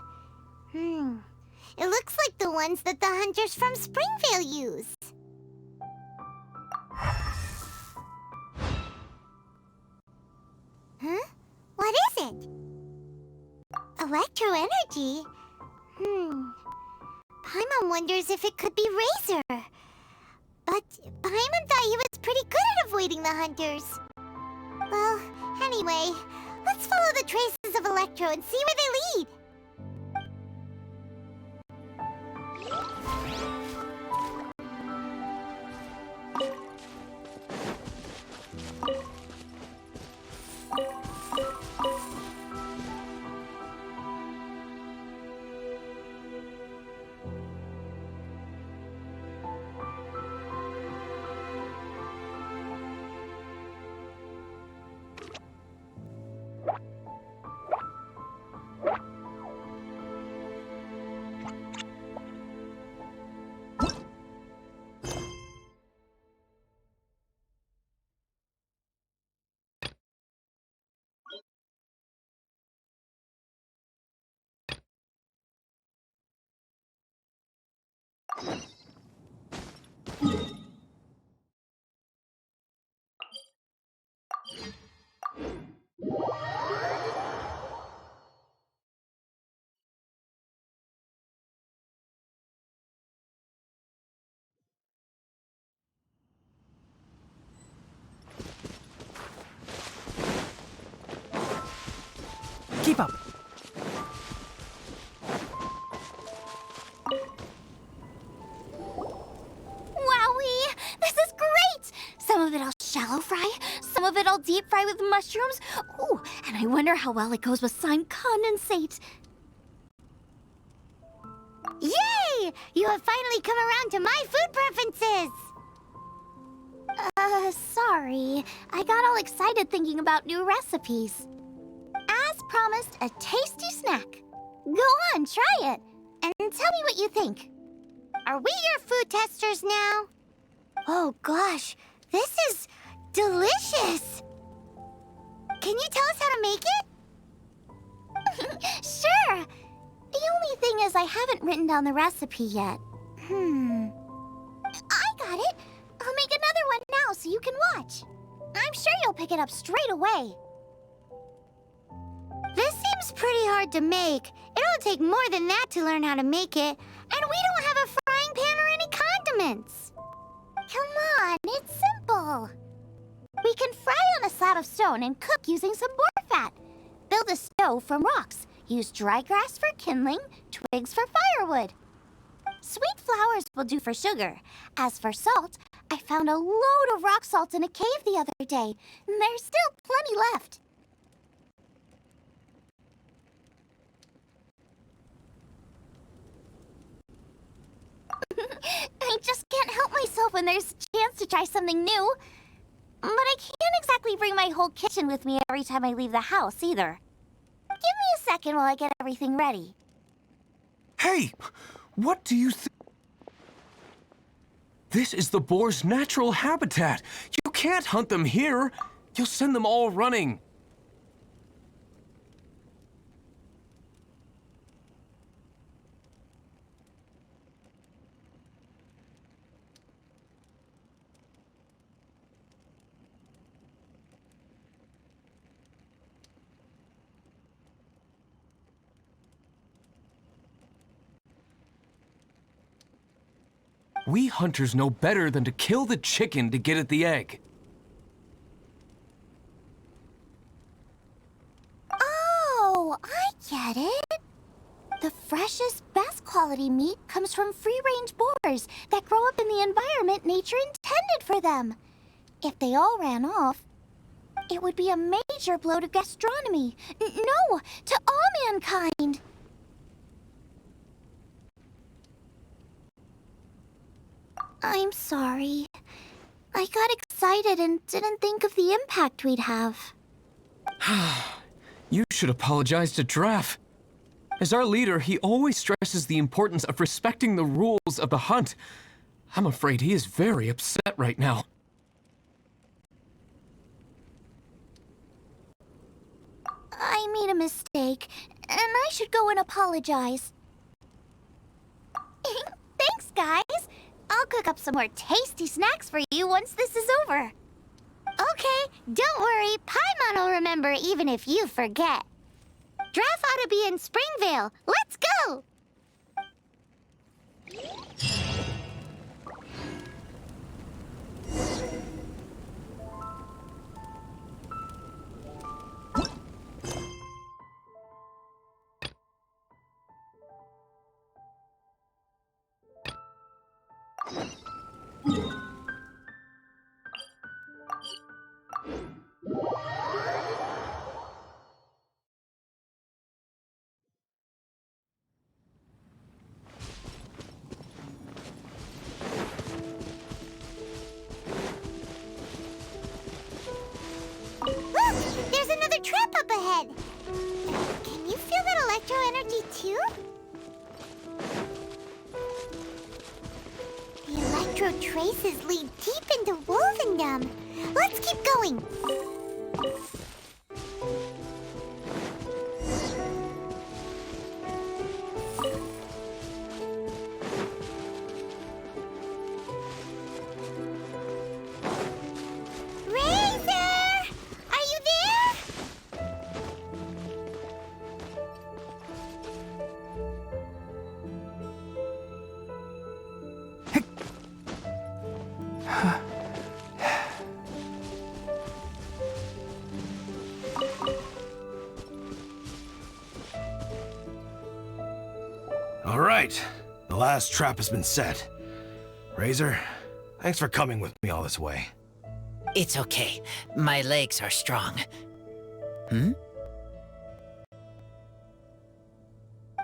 It looks like the ones that the hunters from Springvale use. Huh? What is it? Electro-energy? Paimon wonders if it could be Razor. But Paimon thought he was pretty good at avoiding the hunters. Well, anyway, let's follow the traces of Electro and see where they lead. Keep up. Wowee! This is great! Some of it I'll shallow fry, some of it I'll deep fry with mushrooms. Ooh, and I wonder how well it goes with slime condensate. Yay! You have finally come around to my food preferences! Sorry. I got all excited thinking about new recipes. As promised, a tasty snack. Go on, try it, and tell me what you think. Are we your food testers now? Oh gosh, this is delicious! Can you tell us how to make it? Sure! The only thing is I haven't written down the recipe yet. I got it! I'll make another one now so you can watch. I'm sure you'll pick it up straight away. This seems pretty hard to make. It'll take more than that to learn how to make it. And we don't have a frying pan or any condiments. Come on, it's simple. We can fry on a slab of stone and cook using some boar fat. Build a stove from rocks. Use dry grass for kindling, twigs for firewood. Sweet flowers will do for sugar. As for salt, I found a load of rock salt in a cave the other day. There's still plenty left. I just can't help myself when there's a chance to try something new. But I can't exactly bring my whole kitchen with me every time I leave the house, either. Give me a second while I get everything ready. Hey! What do you think? This is the boar's natural habitat. You can't hunt them here. You'll send them all running. We hunters know better than to kill the chicken to get at the egg. Oh, I get it. The freshest, best quality meat comes from free-range boars that grow up in the environment nature intended for them. If they all ran off, it would be a major blow to gastronomy. No, to all mankind. I'm sorry. I got excited and didn't think of the impact we'd have. You should apologize to Draff. As our leader, he always stresses the importance of respecting the rules of the hunt. I'm afraid he is very upset right now. I made a mistake, and I should go and apologize. Thanks, guys. I'll cook up some more tasty snacks for you once this is over. Okay, don't worry. Paimon will remember even if you forget. Draff ought to be in Springvale. Let's go! Look! There's another trap up ahead! Can you feel that electro energy too? The electro traces lead deep into Wolvendom. Let's keep going! All right, the last trap has been set. Razor, thanks for coming with me all this way. It's okay. My legs are strong. Hmm?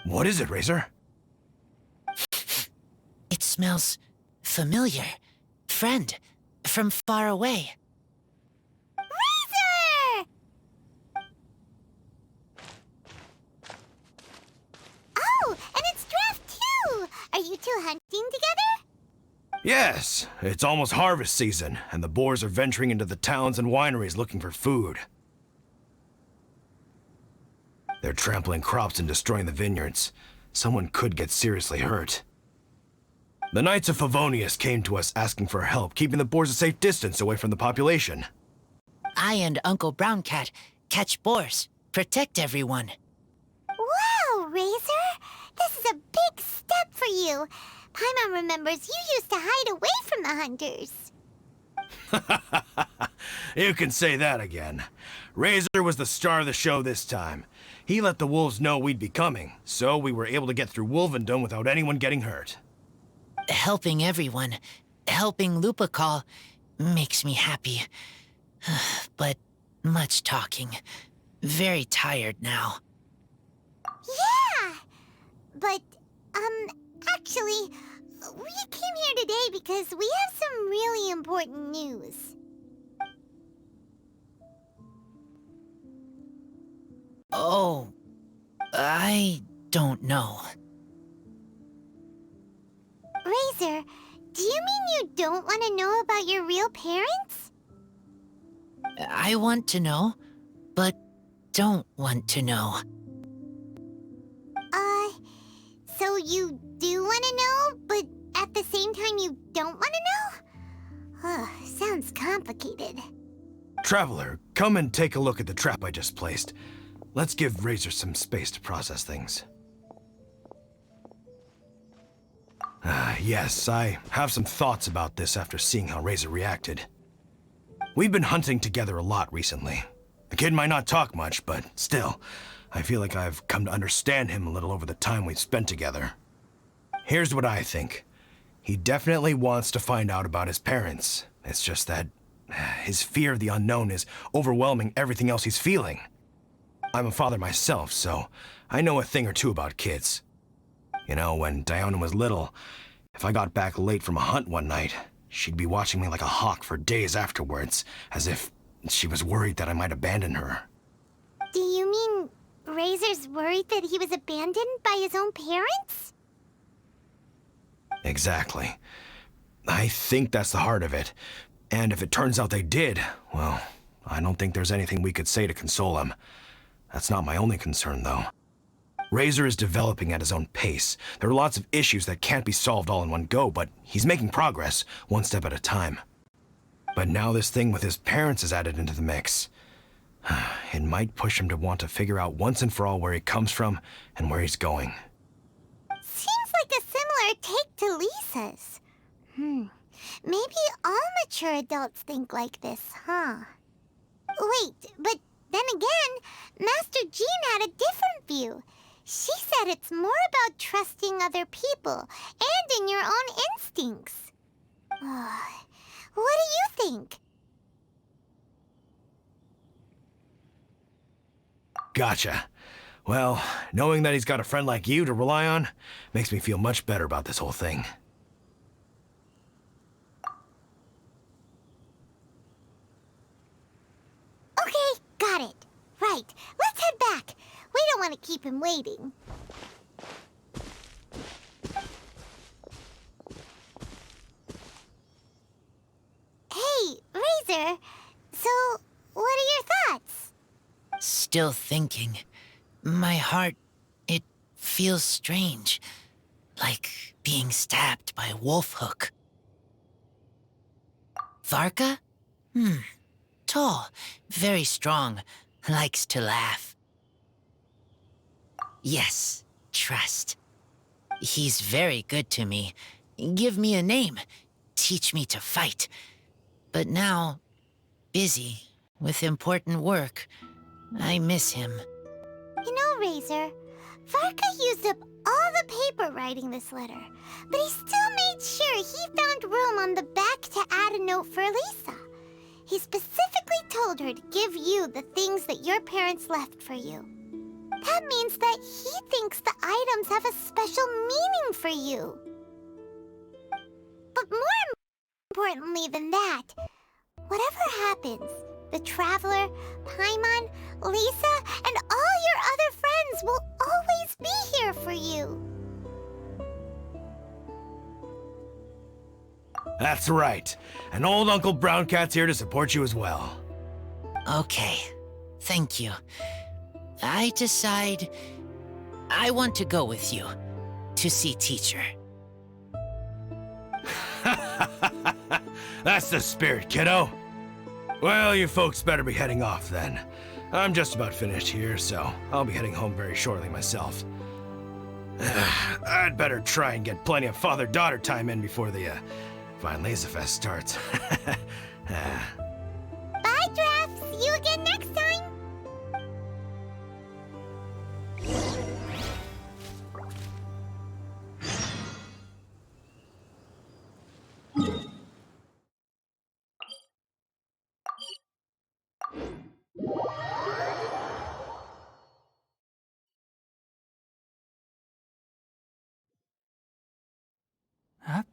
What is it, Razor? It smells familiar. Friend, from far away. Razor! Oh, and it's Draft too! Are you two hunting together? Yes, it's almost harvest season, and the boars are venturing into the towns and wineries looking for food. They're trampling crops and destroying the vineyards. Someone could get seriously hurt. The Knights of Favonius came to us asking for help, keeping the boars a safe distance away from the population. I and Uncle Brown Cat catch boars, protect everyone. Wow, Razor! This is a big step for you. Paimon remembers you used to hide away from the hunters. You can say that again. Razor was the star of the show this time. He let the wolves know we'd be coming, so we were able to get through Wolvendom without anyone getting hurt. Helping everyone, helping Lupical, makes me happy. But much talking. Very tired now. Yeah! But, actually, we came here today because we have some really important news. Oh, I don't know. Razor, do you mean you don't want to know about your real parents? I want to know, but don't want to know. So you do want to know, but at the same time you don't want to know? Sounds complicated. Traveler, come and take a look at the trap I just placed. Let's give Razor some space to process things. Yes, I have some thoughts about this after seeing how Razor reacted. We've been hunting together a lot recently. The kid might not talk much, but still, I feel like I've come to understand him a little over the time we've spent together. Here's what I think. He definitely wants to find out about his parents. It's just that his fear of the unknown is overwhelming everything else he's feeling. I'm a father myself, so I know a thing or two about kids. You know, when Diana was little, if I got back late from a hunt one night, she'd be watching me like a hawk for days afterwards, as if she was worried that I might abandon her. Do you mean Razor's worried that he was abandoned by his own parents? Exactly. I think that's the heart of it. And if it turns out they did, well, I don't think there's anything we could say to console him. That's not my only concern, though. Razor is developing at his own pace. There are lots of issues that can't be solved all in one go, but he's making progress, one step at a time. But now this thing with his parents is added into the mix. It might push him to want to figure out once and for all where he comes from and where he's going. Seems like a similar take to Lisa's. Maybe all mature adults think like this, huh? Wait, but then again, Master Jean had a different view. She said it's more about trusting other people and in your own instincts. What do you think? Gotcha. Well, knowing that he's got a friend like you to rely on makes me feel much better about this whole thing. Okay, got it. Right, let's head back. We don't want to keep him waiting. Hey, Razor. So, what are your thoughts? Still thinking. My heart, it feels strange. Like being stabbed by a wolf hook. Varka? Tall, very strong, likes to laugh. Yes, trust. He's very good to me. Give me a name. teach me to fight. But now, busy with important work, I miss him. You know, Razor, Varka used up all the paper writing this letter, but he still made sure he found room on the back to add a note for Lisa. He specifically told her to give you the things that your parents left for you. That means that he thinks the items have a special meaning for you. But more importantly than that, whatever happens, the Traveler, Paimon, Lisa, and all your other friends will always be here for you. That's right. And old Uncle Brown Cat's here to support you as well. Okay, thank you. I decide I want to go with you to see teacher. That's the spirit, kiddo. Well, you folks better be heading off then. I'm just about finished here, so I'll be heading home very shortly myself. I'd better try and get plenty of father-daughter time in before the Vine Fest starts. Bye, Draft. See you again next time. Huh?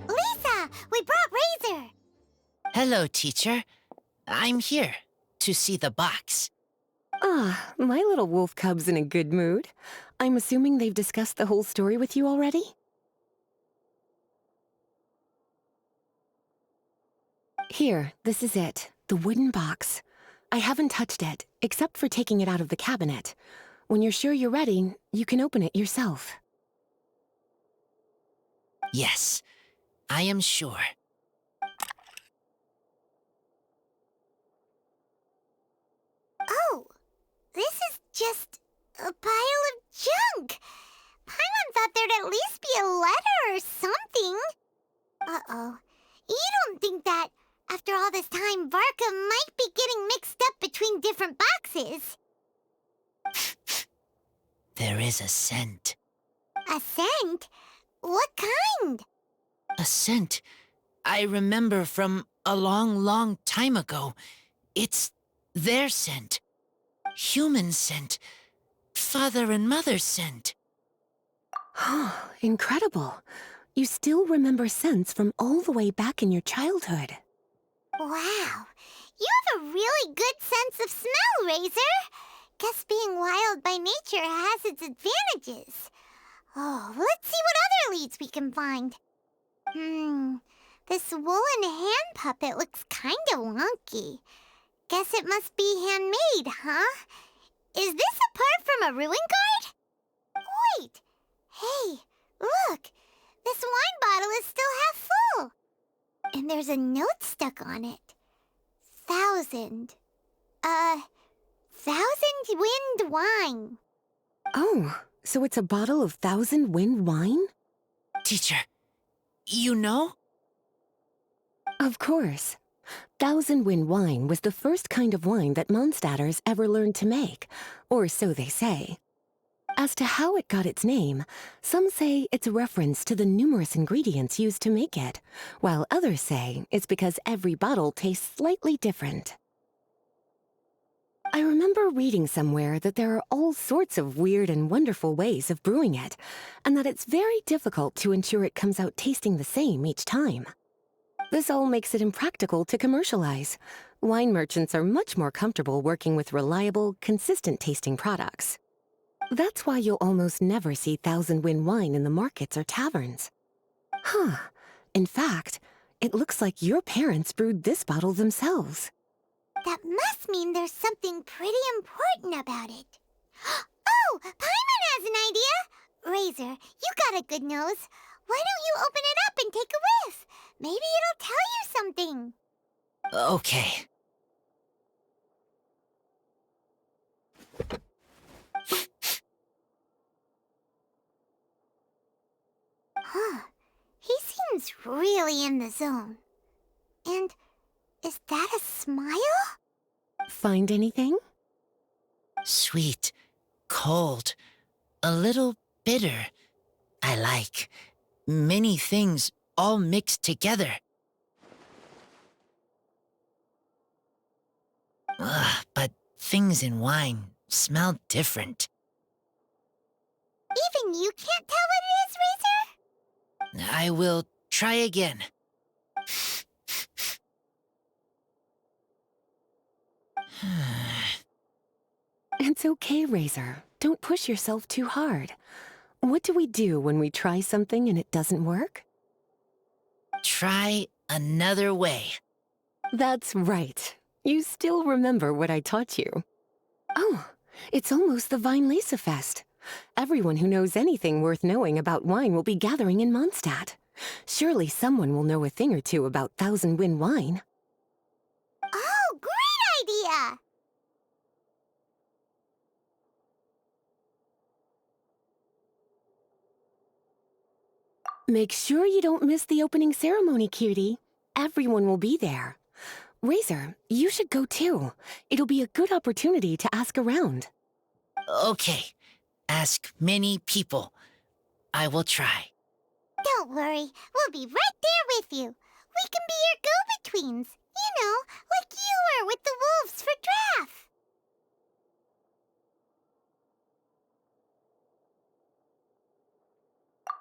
Lisa, we brought Razor. Hello, teacher. I'm here to see the box. Ah, my little wolf cub's in a good mood. I'm assuming they've discussed the whole story with you already? Here, this is it. The wooden box. I haven't touched it, except for taking it out of the cabinet. When you're sure you're ready, you can open it yourself. Yes, I am sure. Oh, this is just a pile of junk. Paimon thought there'd at least be a letter or something. Uh-oh. You don't think that, after all this time, Varka might be getting mixed up between different boxes? There is a scent. A scent? What kind? A scent I remember from a long, long time ago. It's their scent. Human scent. Father and mother scent. Oh, incredible. You still remember scents from all the way back in your childhood. Wow. You have a really good sense of smell, Razor. Guess being wild by nature has its advantages. Oh, let's see what other leads we can find. This woolen hand puppet looks kinda wonky. Guess it must be handmade, huh? Is this a part from a ruin guard? Wait! Hey, look! This wine bottle is still half full. And there's a note stuck on it. 1,000 wind wine. Oh, so it's a bottle of 1,000 wind wine? Teacher, you know? Of course. 1,000 wind wine was the first kind of wine that Mondstadters ever learned to make, or so they say. As to how it got its name, some say it's a reference to the numerous ingredients used to make it, while others say it's because every bottle tastes slightly different. I remember reading somewhere that there are all sorts of weird and wonderful ways of brewing it, and that it's very difficult to ensure it comes out tasting the same each time. This all makes it impractical to commercialize. Wine merchants are much more comfortable working with reliable, consistent-tasting products. That's why you'll almost never see Thousand Wind wine in the markets or taverns. Huh. In fact, it looks like your parents brewed this bottle themselves. That must mean there's something pretty important about it. Oh, Paimon has an idea! Razor, you got a good nose. Why don't you open it up and take a whiff? Maybe it'll tell you something. Okay. Huh. He seems really in the zone. And is that a smile? Find anything? Sweet, cold, a little bitter. I like many things all mixed together. But things in wine smell different. Even you can't tell what it is, Razor? I will try again. It's okay, Razor. Don't push yourself too hard. What do we do when we try something and it doesn't work? Try another way. That's right. You still remember what I taught you. Oh, it's almost the Weinlese Fest. Everyone who knows anything worth knowing about wine will be gathering in Mondstadt. Surely someone will know a thing or two about Thousand Wind wine. Oh, great idea! Make sure you don't miss the opening ceremony, cutie. Everyone will be there. Razor, you should go too. It'll be a good opportunity to ask around. Okay. Ask many people. I will try. Don't worry, we'll be right there with you. We can be your go-betweens. You know, like you were with the wolves for Draff.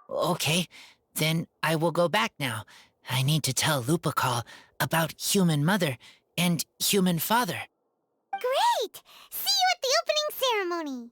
Okay, then I will go back now. I need to tell Lupacol about Human Mother and Human Father. Great! See you at the opening ceremony.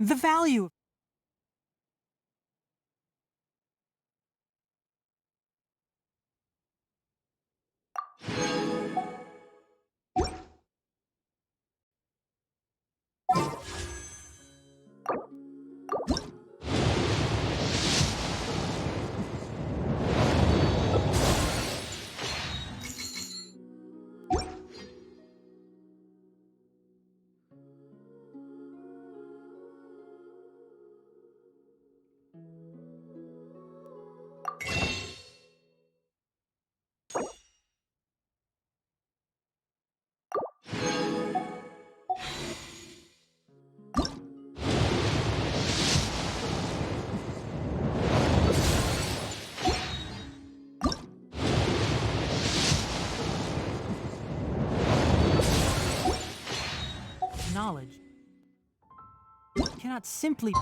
The value. Knowledge cannot simply.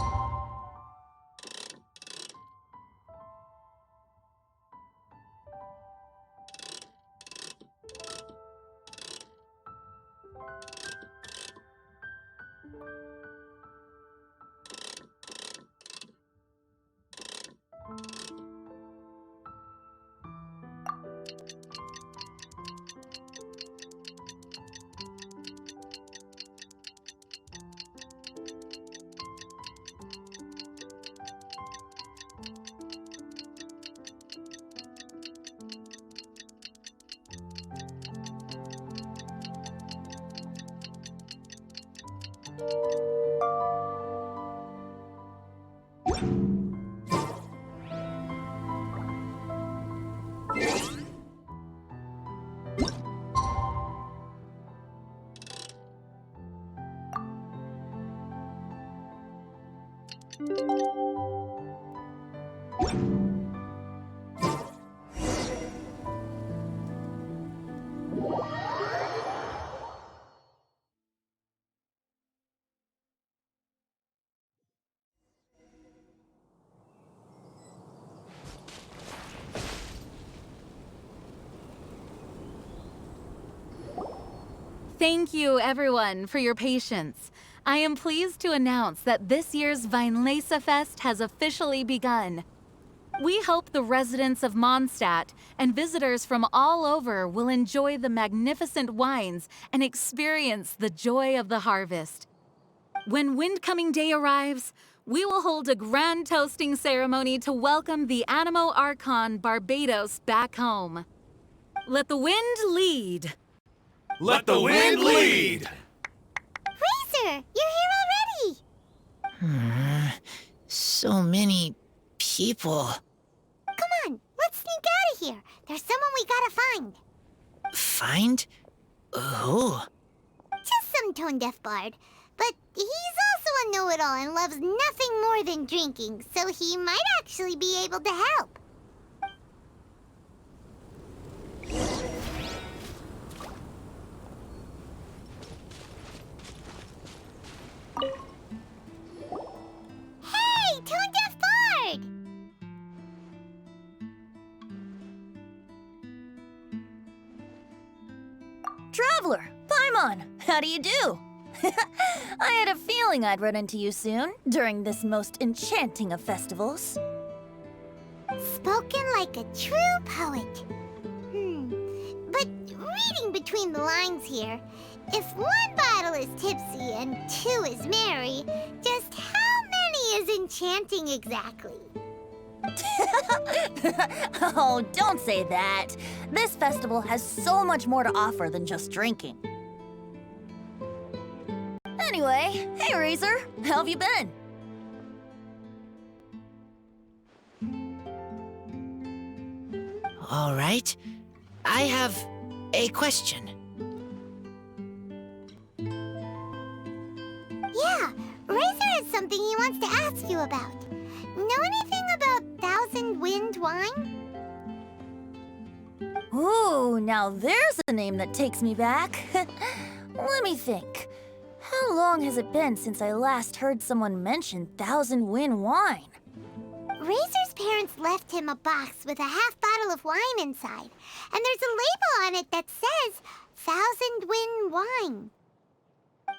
Thank you, everyone, for your patience. I am pleased to announce that this year's Weinlese Fest has officially begun. We hope the residents of Mondstadt and visitors from all over will enjoy the magnificent wines and experience the joy of the harvest. When Windcoming Day arrives, we will hold a grand toasting ceremony to welcome the Animo Archon Barbados back home. Let the wind lead. Let the wind lead! Razor, you're here already! So many people. Come on, let's sneak out of here. There's someone we gotta find. Find? Who? Just some tone-deaf bard. But he's also a know-it-all and loves nothing more than drinking, so he might actually be able to help. Hey, tone-deaf bard! Traveler, Paimon, how do you do? I had a feeling I'd run into you soon, during this most enchanting of festivals. Spoken like a true poet. But reading between the lines here, if one bottle is tipsy and two is merry, just how many is enchanting exactly? Oh, don't say that. This festival has so much more to offer than just drinking. Anyway, hey Razor, how have you been? All right. I have a question. Yeah, Razor has something he wants to ask you about. Know anything about Thousand Wind wine? Ooh, now there's a name that takes me back. Let me think. How long has it been since I last heard someone mention Thousand Wind wine? Razor's parents left him a box with a half bottle of wine inside, and there's a label on it that says Thousand Wind wine.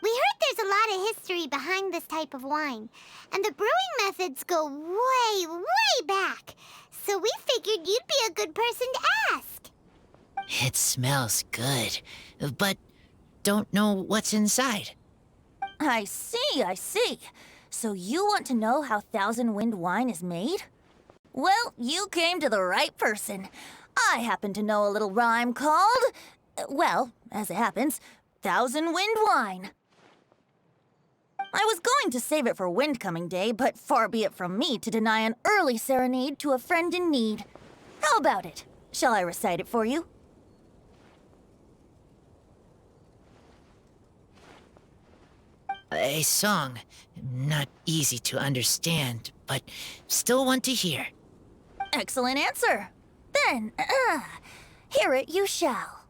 We heard there's a lot of history behind this type of wine, and the brewing methods go way, way back. So we figured you'd be a good person to ask. It smells good, but don't know what's inside. I see. So you want to know how Thousand Wind wine is made? Well, you came to the right person. I happen to know a little rhyme called, well, as it happens, Thousand Wind wine. I was going to save it for Windcoming Day, but far be it from me to deny an early serenade to a friend in need. How about it? Shall I recite it for you? A song. Not easy to understand, but still want to hear. Excellent answer. Then, hear it you shall.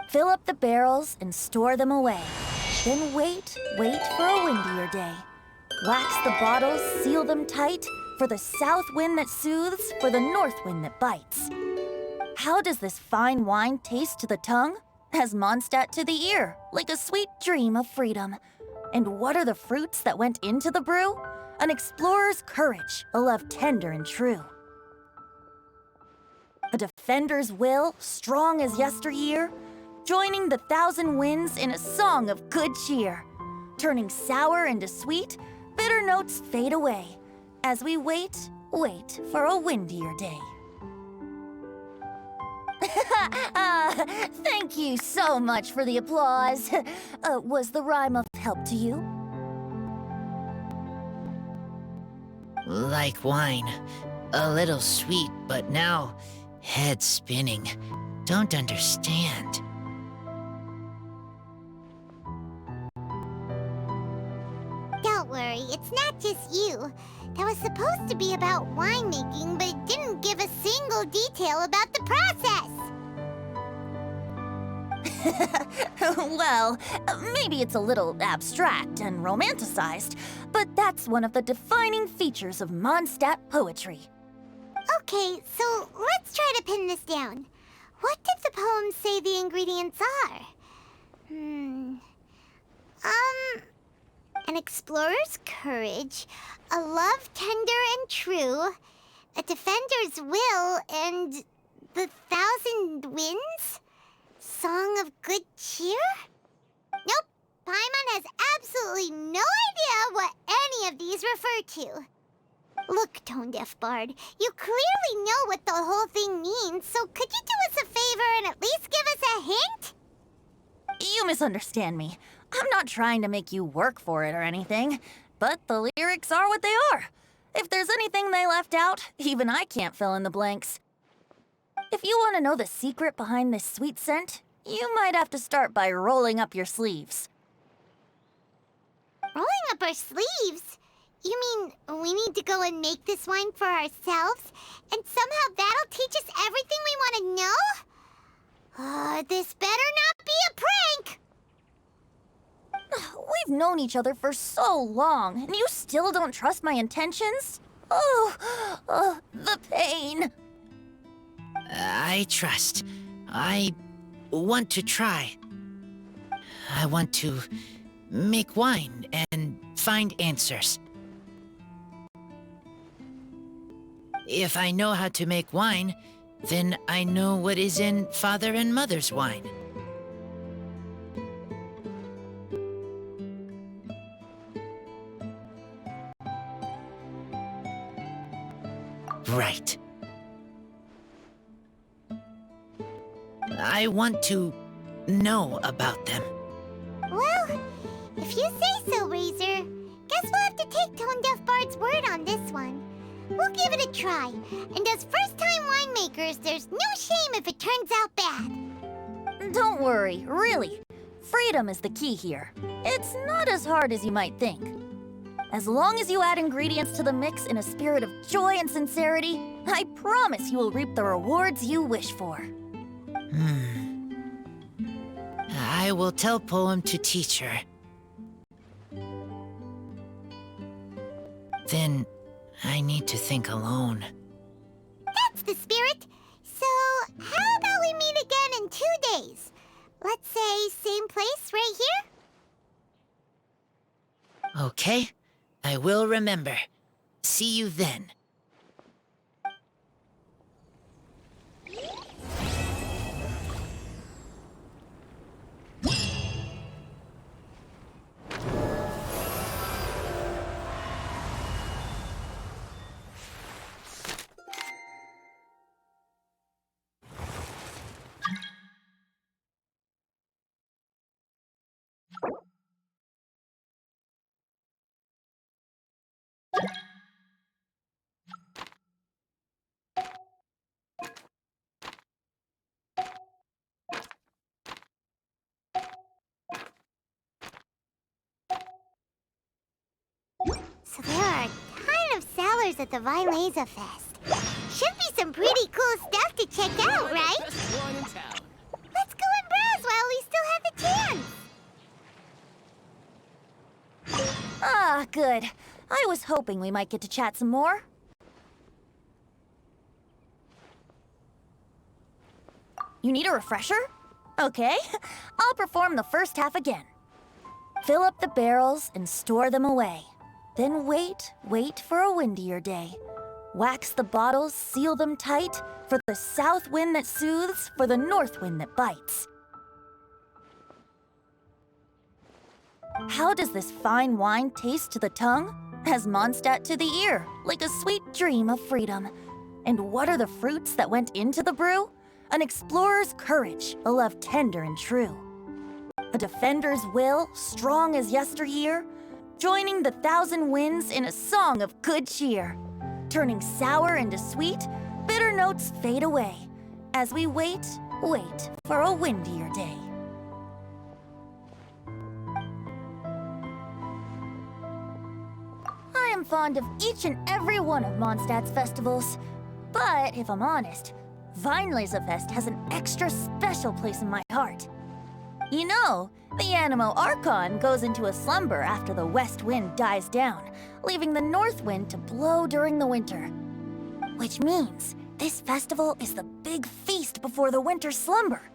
Fill up the barrels and store them away. Then wait for a windier day. Wax the bottles, seal them tight, for the south wind that soothes, for the north wind that bites. How does this fine wine taste to the tongue? As Mondstadt to the ear, like a sweet dream of freedom. And what are the fruits that went into the brew? An explorer's courage, a love tender and true. A defender's will, strong as yesteryear, joining the thousand winds in a song of good cheer. Turning sour into sweet, bitter notes fade away, as we wait for a windier day. Thank you so much for the applause. Was the rhyme of help to you? Like wine. A little sweet, but now head spinning. Don't understand. Don't worry, it's not just you. That was supposed to be about winemaking, but it didn't give a single detail about the process. Well, maybe it's a little abstract and romanticized, but that's one of the defining features of Mondstadt poetry. Okay, so let's try to pin this down. What did the poem say the ingredients are? An explorer's courage, a love tender and true, a defender's will, and the thousand winds? Song of good cheer? Nope, Paimon has absolutely no idea what any of these refer to. Look, Tone-Deaf Bard, you clearly know what the whole thing means, so could you do us a favor and at least give us a hint? You misunderstand me. I'm not trying to make you work for it or anything, but the lyrics are what they are. If there's anything they left out, even I can't fill in the blanks. If you want to know the secret behind this sweet scent, you might have to start by rolling up your sleeves. Rolling up our sleeves? You mean we need to go and make this wine for ourselves, and somehow that'll teach us everything we want to know? This better not be a prank! We've known each other for so long, and you still don't trust my intentions? Oh, the pain. I trust. I want to try. I want to make wine and find answers. If I know how to make wine, then I know what is in Father and Mother's wine. Right. I want to know about them. Well, if you say so, Razor, guess we'll have to take Tone-Deaf Bard's word on this one. We'll give it a try, and as first-time winemakers, there's no shame if it turns out bad. Don't worry, really. Freedom is the key here. It's not as hard as you might think. As long as you add ingredients to the mix in a spirit of joy and sincerity, I promise you will reap the rewards you wish for. I will tell Poem to teach her. Then I need to think alone. That's the spirit. So, how about we meet again in 2 days? Let's say same place right here? Okay, I will remember. See you then. So there are a ton of sellers at the Vinelaser Fest. Should be some pretty cool stuff to check out, right? Let's go and browse while we still have the chance. Ah, good. I was hoping we might get to chat some more. You need a refresher? Okay, I'll perform the first half again. Fill up the barrels and store them away. Then wait for a windier day. Wax the bottles, seal them tight, for the south wind that soothes, for the north wind that bites. How does this fine wine taste to the tongue? As Mondstadt to the ear, like a sweet dream of freedom. And what are the fruits that went into the brew? An explorer's courage, a love tender and true. A defender's will, strong as yesteryear, joining the thousand winds in a song of good cheer. Turning sour into sweet, bitter notes fade away, as we wait for a windier day. I am fond of each and every one of Mondstadt's festivals, but if I'm honest, Vinelaser Fest has an extra special place in my heart. You know, the Animo Archon goes into a slumber after the west wind dies down, leaving the north wind to blow during the winter. Which means this festival is the big feast before the winter slumber.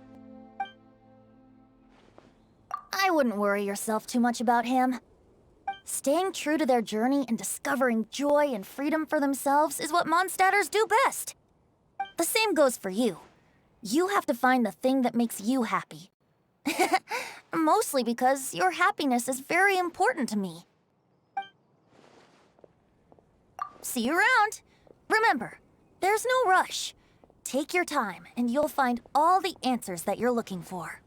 I wouldn't worry yourself too much about him. Staying true to their journey and discovering joy and freedom for themselves is what Mondstadters do best. The same goes for you. You have to find the thing that makes you happy. Mostly because your happiness is very important to me. See you around. Remember, there's no rush. Take your time and you'll find all the answers that you're looking for.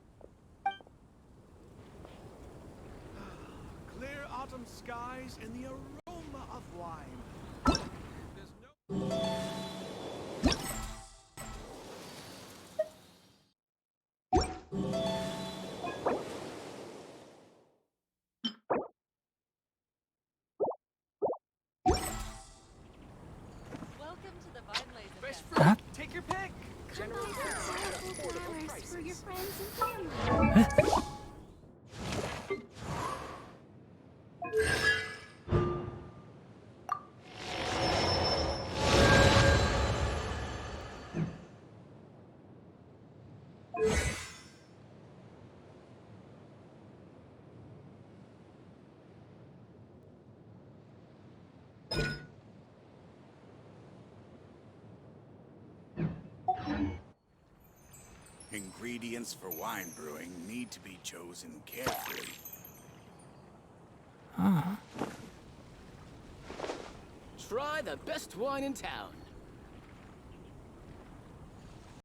Clear autumn skies and the aroma of wine. Huh? Take your pick. Generally flowers for your friends and family. Ingredients for wine brewing need to be chosen carefully. Try the best wine in town.